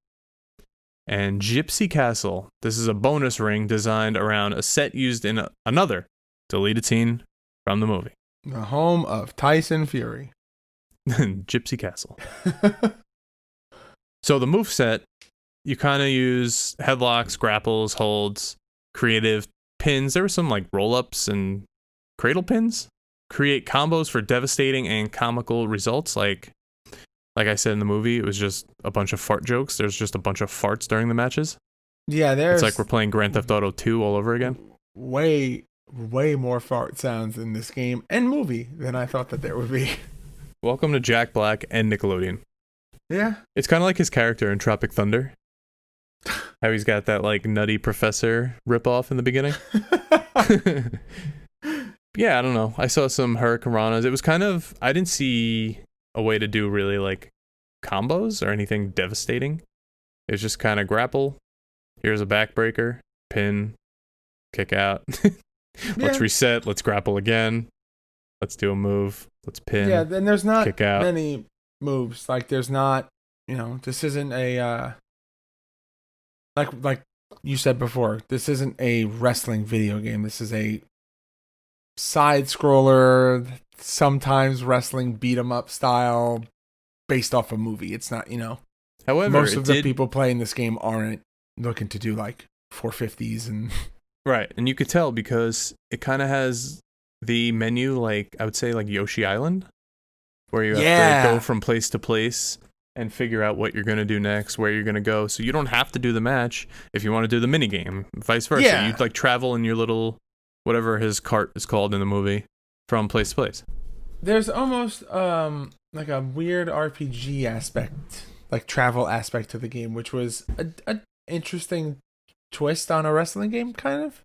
And Gypsy Castle. This is a bonus ring designed around a set used in another deleted scene from the movie. The home of Tyson Fury. Gypsy Castle. So the moveset, you kind of use headlocks, grapples, holds, creative pins. There were some like roll-ups and cradle pins. Create combos for devastating and comical results. Like I said in the movie, it was just a bunch of fart jokes. There's just a bunch of farts during the matches. Yeah, there's... It's like we're playing Grand Theft Auto 2 all over again. Way more fart sounds in this game and movie than I thought that there would be. Welcome to Jack Black and Nickelodeon. Yeah. It's kind of like his character in Tropic Thunder. How he's got that like nutty professor ripoff in the beginning. Yeah, I don't know. I saw some Hurricanranas. It was kind of... I didn't see a way to do really like combos or anything devastating. It was just kind of grapple. Here's a backbreaker. Pin. Kick out. Let's reset. Let's grapple again. Let's do a move. Let's pin. Yeah, then there's not kick out. many moves. Like there's not, this isn't a like you said before, this isn't a wrestling video game. This is a side scroller, sometimes wrestling beat 'em up style based off a movie. It's not, However, most of the people playing this game aren't looking to do like 450s and right, and you could tell because it kind of has the menu like I would say like Yoshi Island, where you have to go from place to place and figure out what you're going to do next, where you're going to go. So you don't have to do the match if you want to do the mini game. Vice versa, Yeah. you'd like travel in your little whatever his cart is called in the movie from place to place. There's almost like a weird RPG aspect, like travel aspect to the game, which was a interesting twist on a wrestling game, kind of.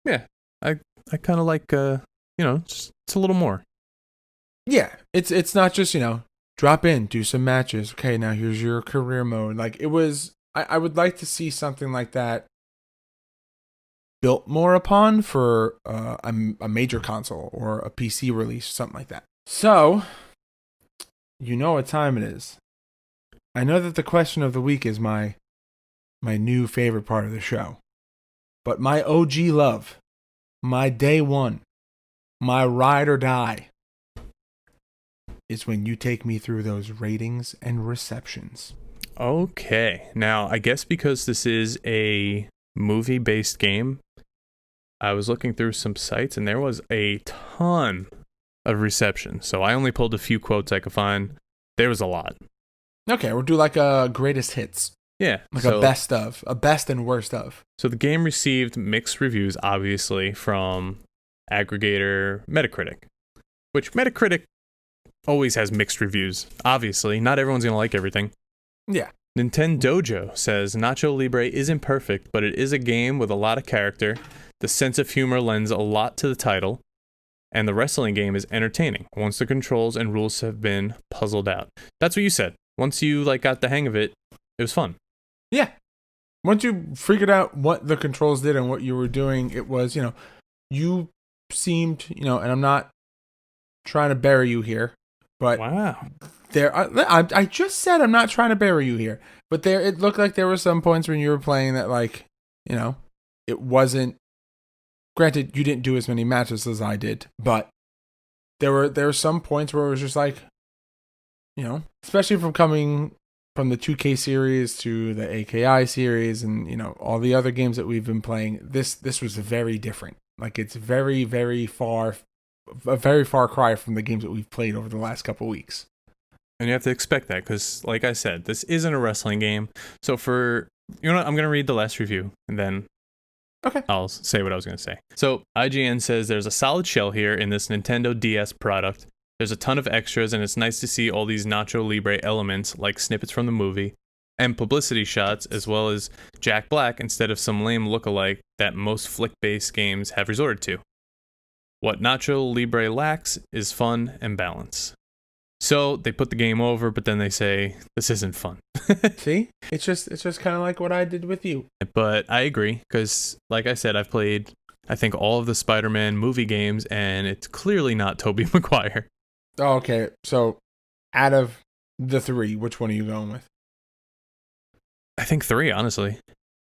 Yeah, I kind of like it's a little more. Yeah, it's not just drop in, do some matches. Okay, now here's your career mode. Like it was, I would like to see something like that built more upon for a major console or a PC release, something like that. So, you know what time it is. I know that the question of the week is my new favorite part of the show. But my OG love, my day one, my ride or die, is when you take me through those ratings and receptions. Okay, now I guess because this is a movie-based game, I was looking through some sites and there was a ton of reception. So I only pulled a few quotes I could find. There was a lot. Okay, we'll do like a greatest hits. Yeah. Like a best and worst of. So the game received mixed reviews, obviously, from aggregator Metacritic, which Metacritic always has mixed reviews. Obviously, not everyone's going to like everything. Yeah. Nintendojo says Nacho Libre isn't perfect, but it is a game with a lot of character. The sense of humor lends a lot to the title, and the wrestling game is entertaining once the controls and rules have been puzzled out. That's what you said. Once you got the hang of it, it was fun. Yeah. Once you figured out what the controls did and what you were doing, it was, you seemed, and I'm not trying to bury you here, but wow. I just said I'm not trying to bury you here, but it looked like there were some points when you were playing that it wasn't, granted you didn't do as many matches as I did, but there were some points where it was just like, especially from coming from the 2K series to the AKI series and, all the other games that we've been playing, this was very different. Like, it's very, very far, a very far cry from the games that we've played over the last couple weeks. And you have to expect that because, like I said, this isn't a wrestling game. So I'm going to read the last review and then I'll say what I was going to say. So IGN says there's a solid shell here in this Nintendo DS product. There's a ton of extras, and it's nice to see all these Nacho Libre elements, like snippets from the movie, and publicity shots, as well as Jack Black instead of some lame look-alike that most flick-based games have resorted to. What Nacho Libre lacks is fun and balance. So they put the game over, but then they say, this isn't fun. See? It's just kind of like what I did with you. But I agree, because, like I said, I've played, I think, all of the Spider-Man movie games, and it's clearly not Tobey Maguire. Oh, okay. So, out of the 3, which one are you going with? I think 3, honestly.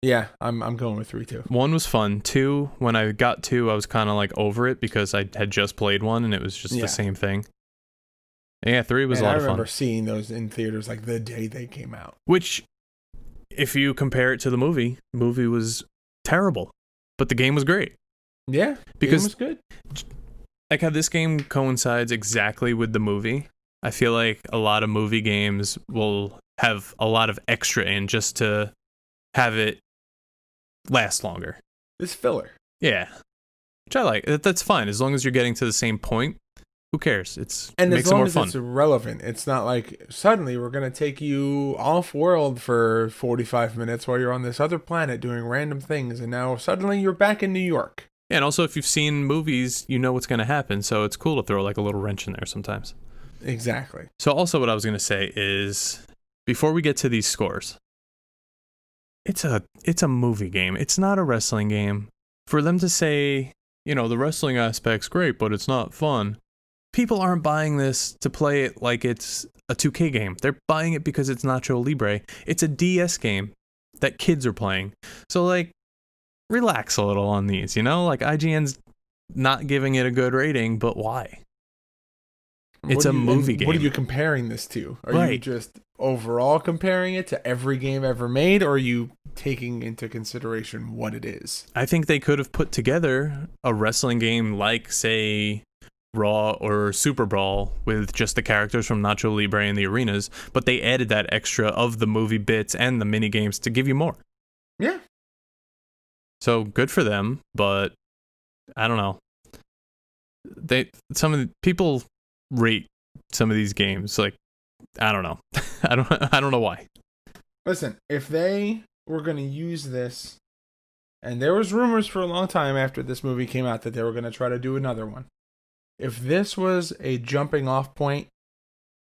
Yeah, I'm going with 3 too. 1 was fun. 2, when I got 2, I was kind of like over it because I had just played 1 and it was just the same thing. Yeah, 3 was a lot of fun. I remember seeing those in theaters like the day they came out. Which, if you compare it to the movie was terrible, but the game was great. Yeah, because the game was good. Like how this game coincides exactly with the movie. I feel like a lot of movie games will have a lot of extra in just to have it last longer. It's filler. Yeah. Which I like. That's fine. As long as you're getting to the same point, who cares? It makes it more fun. And as long as it's relevant. It's not like suddenly we're going to take you off-world for 45 minutes while you're on this other planet doing random things, and now suddenly you're back in New York. Yeah, and also if you've seen movies, you know what's going to happen, so it's cool to throw like a little wrench in there sometimes. Exactly. So also what I was going to say is, before we get to these scores, it's a movie game. It's not a wrestling game. For them to say, the wrestling aspect's great, but it's not fun, people aren't buying this to play it like it's a 2K game. They're buying it because it's Nacho Libre. It's a DS game that kids are playing. So, like, relax a little on these, Like, IGN's not giving it a good rating, but why? It's a movie game. What are you comparing this to? Are you just overall comparing it to every game ever made, or are you taking into consideration what it is? I think they could have put together a wrestling game like, say, Raw or Super Brawl with just the characters from Nacho Libre in the arenas, but they added that extra of the movie bits and the mini games to give you more. Yeah. So good for them, but I don't know. Some of the people rate some of these games like, I don't know. I don't know why. Listen, if they were going to use this, and there was rumors for a long time after this movie came out that they were going to try to do another one. If this was a jumping off point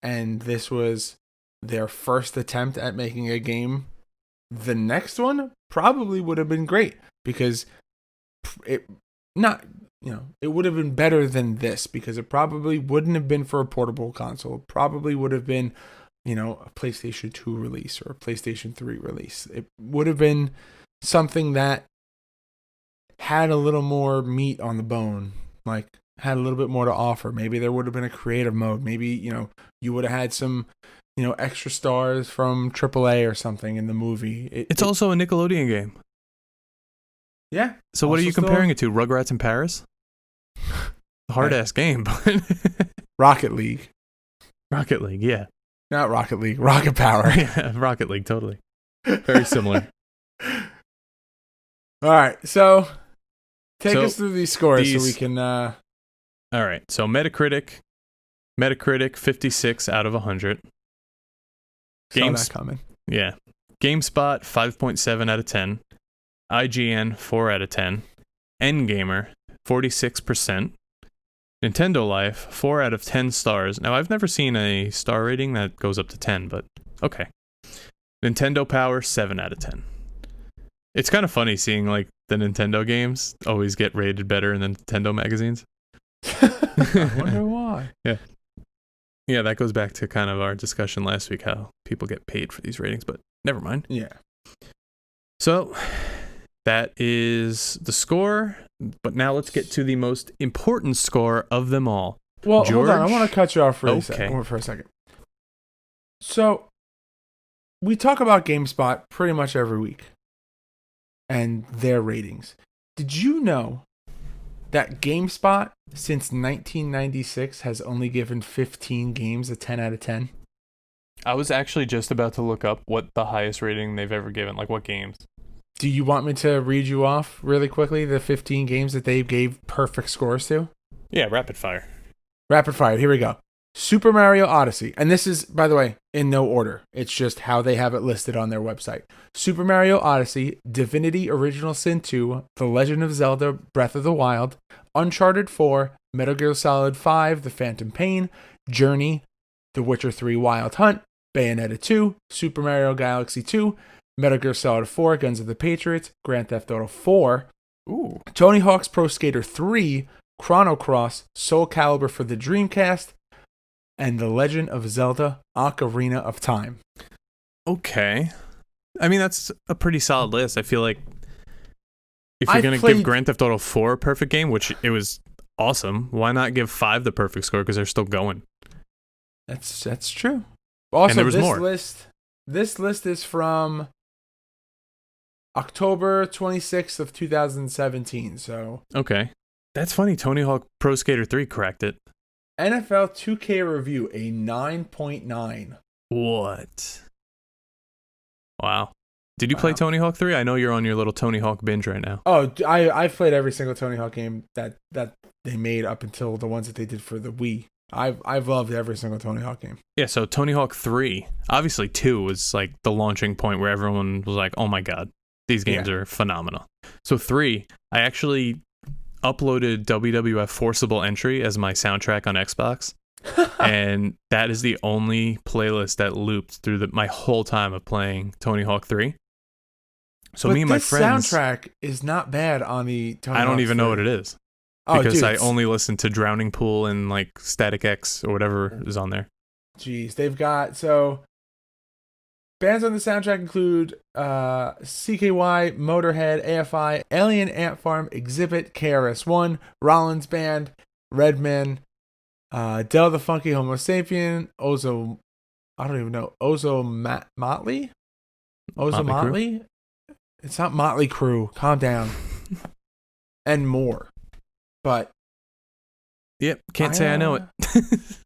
and this was their first attempt at making a game, the next one probably would have been great because it would have been better than this because it probably wouldn't have been for a portable console. It probably would have been, a PlayStation 2 release or a PlayStation 3 release. It would have been something that had a little more meat on the bone, like had a little bit more to offer. Maybe there would have been a creative mode. Maybe, you would have had some, extra stars from AAA or something in the movie. It's also a Nickelodeon game. Yeah. So what are you comparing it to? Rugrats in Paris? Hard-ass game, but... Rocket League. Rocket League, yeah. Not Rocket League. Rocket Power. Yeah, Rocket League, totally. Very similar. All right, so take us through these scores so we can... All right, so Metacritic 56 out of 100. Saw that coming. Yeah. GameSpot 5.7 out of 10. IGN 4 out of 10. Endgamer 46%. Nintendo Life 4 out of 10 stars. Now I've never seen a star rating that goes up to 10, but okay. Nintendo Power 7 out of 10. It's kind of funny seeing like the Nintendo games always get rated better in the Nintendo magazines. I wonder why. Yeah. Yeah, that goes back to kind of our discussion last week, how people get paid for these ratings, but never mind. Yeah. So, that is the score, but now let's get to the most important score of them all. Well, George? hold on. I want to cut you off for a second. So, we talk about GameSpot pretty much every week and their ratings. Did you know that GameSpot since 1996 has only given 15 games a 10 out of 10? I was actually just about to look up what the highest rating they've ever given, like what games. Do you want me to read you off really quickly the 15 games that they gave perfect scores to? Yeah, rapid fire. Rapid fire, here we go. Super Mario Odyssey. And this is, by the way, in no order. It's just how they have it listed on their website. Super Mario Odyssey, Divinity Original Sin 2, The Legend of Zelda Breath of the Wild, Uncharted 4, Metal Gear Solid 5, The Phantom Pain, Journey, The Witcher 3 Wild Hunt, Bayonetta 2, Super Mario Galaxy 2, Metal Gear Solid 4, Guns of the Patriots, Grand Theft Auto 4, Ooh. Tony Hawk's Pro Skater 3, Chrono Cross, Soul Calibur for the Dreamcast, and The Legend of Zelda Ocarina of Time. Okay. I mean, that's a pretty solid list. I feel like if you're going to give Grand Theft Auto 4 a perfect game, which it was awesome, why not give 5 the perfect score? Because they're still going. That's true. Also, and there was more. This list is from October 26th of 2017. So okay. That's funny. Tony Hawk Pro Skater 3 cracked it. NFL 2K review, a 9.9. What? Wow. Did you play Tony Hawk 3? I know you're on your little Tony Hawk binge right now. Oh, I've played every single Tony Hawk game that they made up until the ones that they did for the Wii. I've loved every single Tony Hawk game. Yeah, so Tony Hawk 3, obviously 2 was like the launching point where everyone was like, oh my god, these games are phenomenal. So 3, I actually uploaded WWF Forcible Entry as my soundtrack on Xbox. And that is the only playlist that looped through my whole time of playing Tony Hawk 3. So me and my friends... soundtrack is not bad on the Tony I don't Hawk even 3. know what it is. Oh, because dude, I only listen to Drowning Pool and like Static X or whatever is on there. Jeez, they've got... So, bands on the soundtrack include CKY, Motorhead, AFI, Alien Ant Farm, Exhibit, KRS-One, Rollins Band, Redman, Del the Funky Homo Sapien, Ozo... I don't even know. Motley? Motley? It's not Motley Crue. Calm down. And more. But yep, can't say I know it.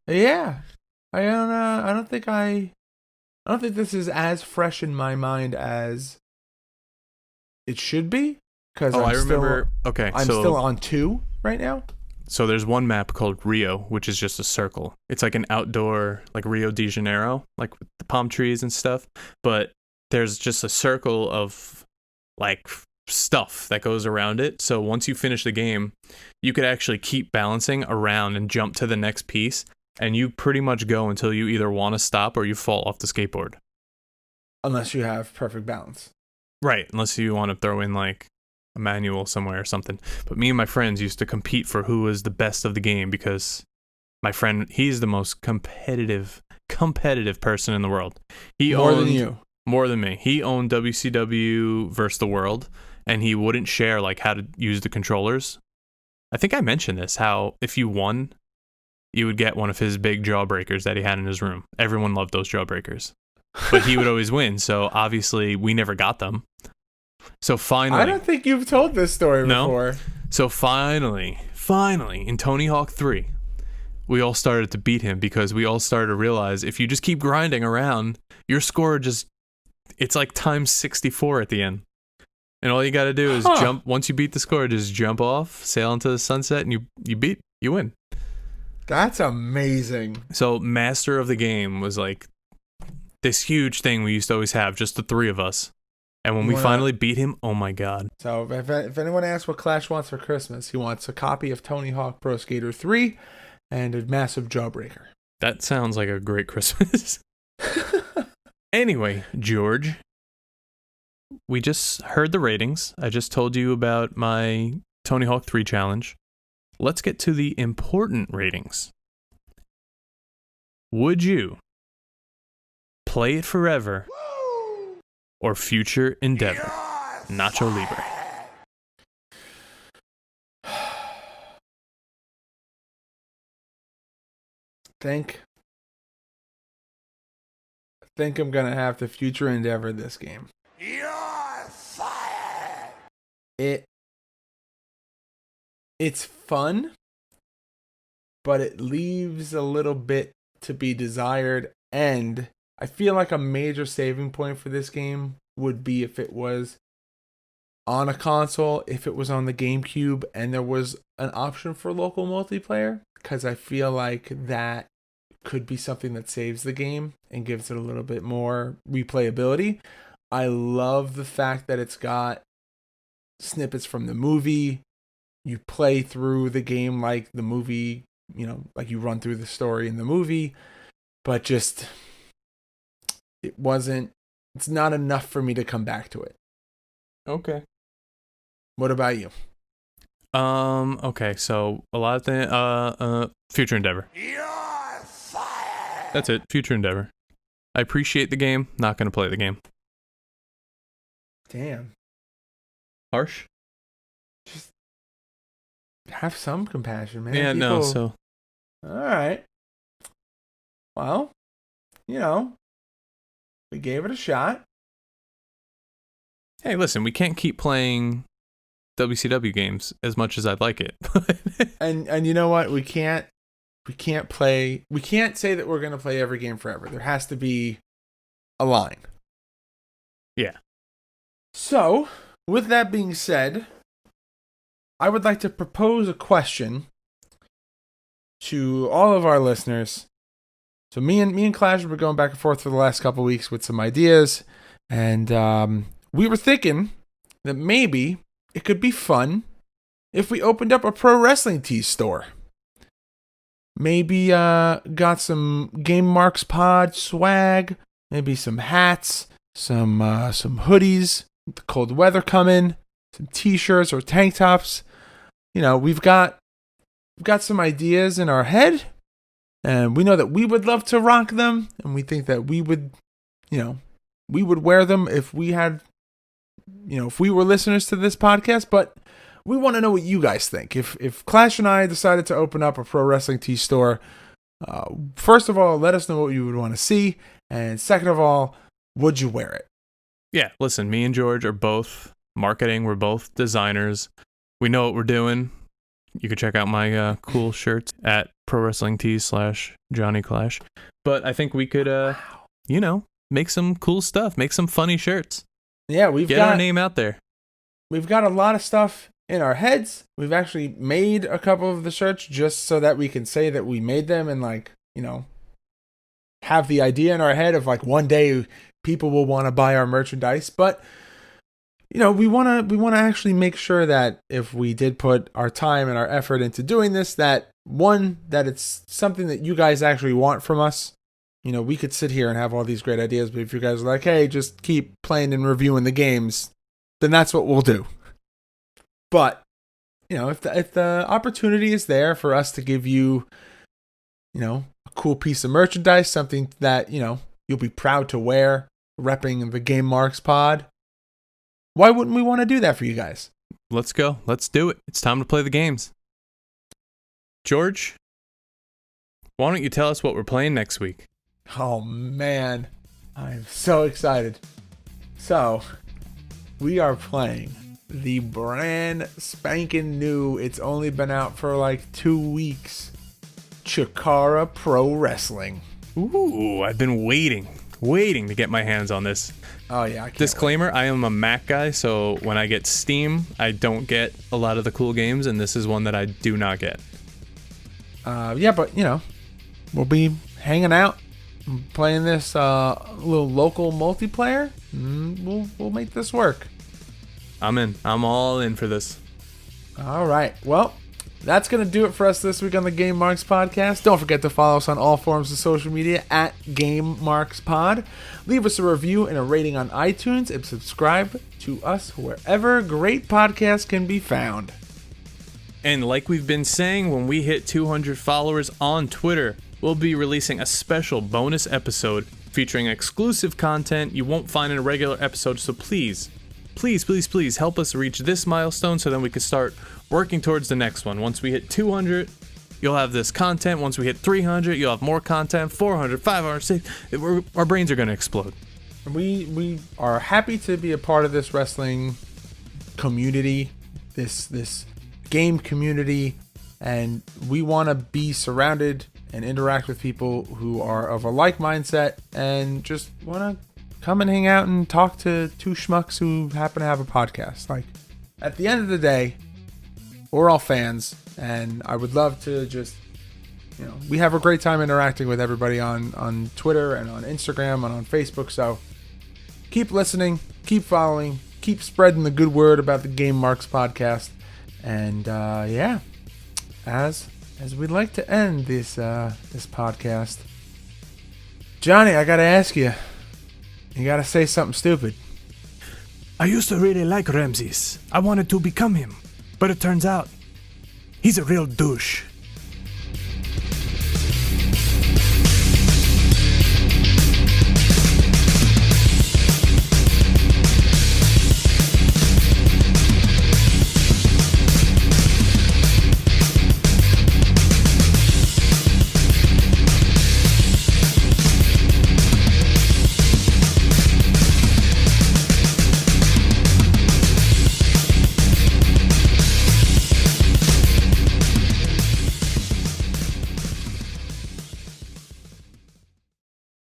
Yeah. I don't think this is as fresh in my mind as it should be. Because I remember. I'm still on 2 right now. So there's one map called Rio, which is just a circle. It's like an outdoor, like Rio de Janeiro, like with the palm trees and stuff. But there's just a circle of like stuff that goes around it. So once you finish the game, you could actually keep balancing around and jump to the next piece. And you pretty much go until you either want to stop or you fall off the skateboard. Unless you have perfect balance. Right, unless you want to throw in like a manual somewhere or something. But me and my friends used to compete for who was the best of the game because my friend, he's the most competitive person in the world. More than you. More than me. He owned WCW versus the World, and he wouldn't share like how to use the controllers. I think I mentioned this, how if you won, you would get one of his big jawbreakers that he had in his room. Everyone loved those jawbreakers. But he would always win, so obviously we never got them. So finally... I don't think you've told this story before. So finally, in Tony Hawk 3, we all started to beat him because we all started to realize if you just keep grinding around, your score just... It's like times 64 at the end. And all you got to do is jump. Once you beat the score, just jump off, sail into the sunset, and you win. That's amazing. So Master of the Game was like this huge thing we used to always have, just the 3 of us. And when we finally beat him, oh my god. So if anyone asks what Clash wants for Christmas, he wants a copy of Tony Hawk Pro Skater 3 and a massive jawbreaker. That sounds like a great Christmas. Anyway, George, we just heard the ratings. I just told you about my Tony Hawk 3 challenge. Let's get to the important ratings. Would you play it forever or future endeavor? Nacho Libre. think I'm going to have to future endeavor this game. You're fired. It's fun, but it leaves a little bit to be desired, and I feel like a major saving point for this game would be if it was on a console, if it was on the GameCube, and there was an option for local multiplayer, because I feel like that could be something that saves the game and gives it a little bit more replayability. I love the fact that it's got snippets from the movie. You play through the game like the movie, like you run through the story in the movie, but just it's not enough for me to come back to it. Okay. What about you? Okay, so a lot of the future endeavor. You're fired. That's it, future endeavor. I appreciate the game, not going to play the game. Damn. Harsh? Just have some compassion, man. Yeah, no, so All right. Well, we gave it a shot. hey, listen, we can't keep playing WCW games as much as I'd like it. And you know what? We can't say that we're going to play every game forever. There has to be a line. Yeah. So, with that being said, I would like to propose a question to all of our listeners. So me and Clash were going back and forth for the last couple of weeks with some ideas, and we were thinking that maybe it could be fun if we opened up a pro wrestling tee store. Maybe got some Game Marks Pod swag, maybe some hats, some hoodies, with the cold weather coming, some t-shirts or tank tops. We've got some ideas in our head, and we know that we would love to rock them, and we think that we would wear them if we had, if we were listeners to this podcast. But we want to know what you guys think. If Clash and I decided to open up a pro wrestling tee store, first of all, let us know what you would want to see, and second of all, would you wear it? Yeah, listen, me and George are both marketing. We're both designers. We know what we're doing. You can check out my cool shirts at ProWrestlingTees/Johnny Clash. But I think we could, make some cool stuff. Make some funny shirts. Yeah, Get our name out there. We've got a lot of stuff in our heads. We've actually made a couple of the shirts just so that we can say that we made them and have the idea in our head of one day people will want to buy our merchandise. But we want to actually make sure that if we did put our time and our effort into doing this, that it's something that you guys actually want from us. We could sit here and have all these great ideas, but if you guys are like, hey, just keep playing and reviewing the games, then that's what we'll do. But if the opportunity is there for us to give you a cool piece of merchandise, something that you'll be proud to wear, repping the Game Marks Pod, why wouldn't we want to do that for you guys? Let's go. Let's do it. It's time to play the games. George, why don't you tell us what we're playing next week? Oh, man. I'm so excited. So, we are playing the brand spanking new, it's only been out for 2 weeks, Chikara Pro Wrestling. Ooh, I've been waiting to get my hands on this. Oh, yeah. I can't Disclaimer, I am a Mac guy, so when I get Steam, I don't get a lot of the cool games, and this is one that I do not get. Yeah, but, we'll be hanging out, playing this little local multiplayer, and we'll make this work. I'm in. I'm all in for this. All right. Well, that's going to do it for us this week on the Game Marks Podcast. Don't forget to follow us on all forms of social media at Game Marks Pod. Leave us a review and a rating on iTunes and subscribe to us wherever great podcasts can be found. And like we've been saying, when we hit 200 followers on Twitter, we'll be releasing a special bonus episode featuring exclusive content you won't find in a regular episode. So please help us reach this milestone so then we can start working towards the next one. Once we hit 200, You'll have this content. Once we hit 300, you'll have more content. 400, 500, 600. Our brains are going to explode. We are happy to be a part of this wrestling community, this game community, and we want to be surrounded and interact with people who are of a like mindset and just want to come and hang out and talk to two schmucks who happen to have a podcast. Like, at the end of the day, we're all fans, and I would love to just, we have a great time interacting with everybody on Twitter and on Instagram and on Facebook. So keep listening, keep following, keep spreading the good word about the Game Marks podcast. And as we'd like to end this podcast, Johnny, I gotta ask you. You gotta say something stupid. I used to really like Ramses. I wanted to become him, but it turns out he's a real douche.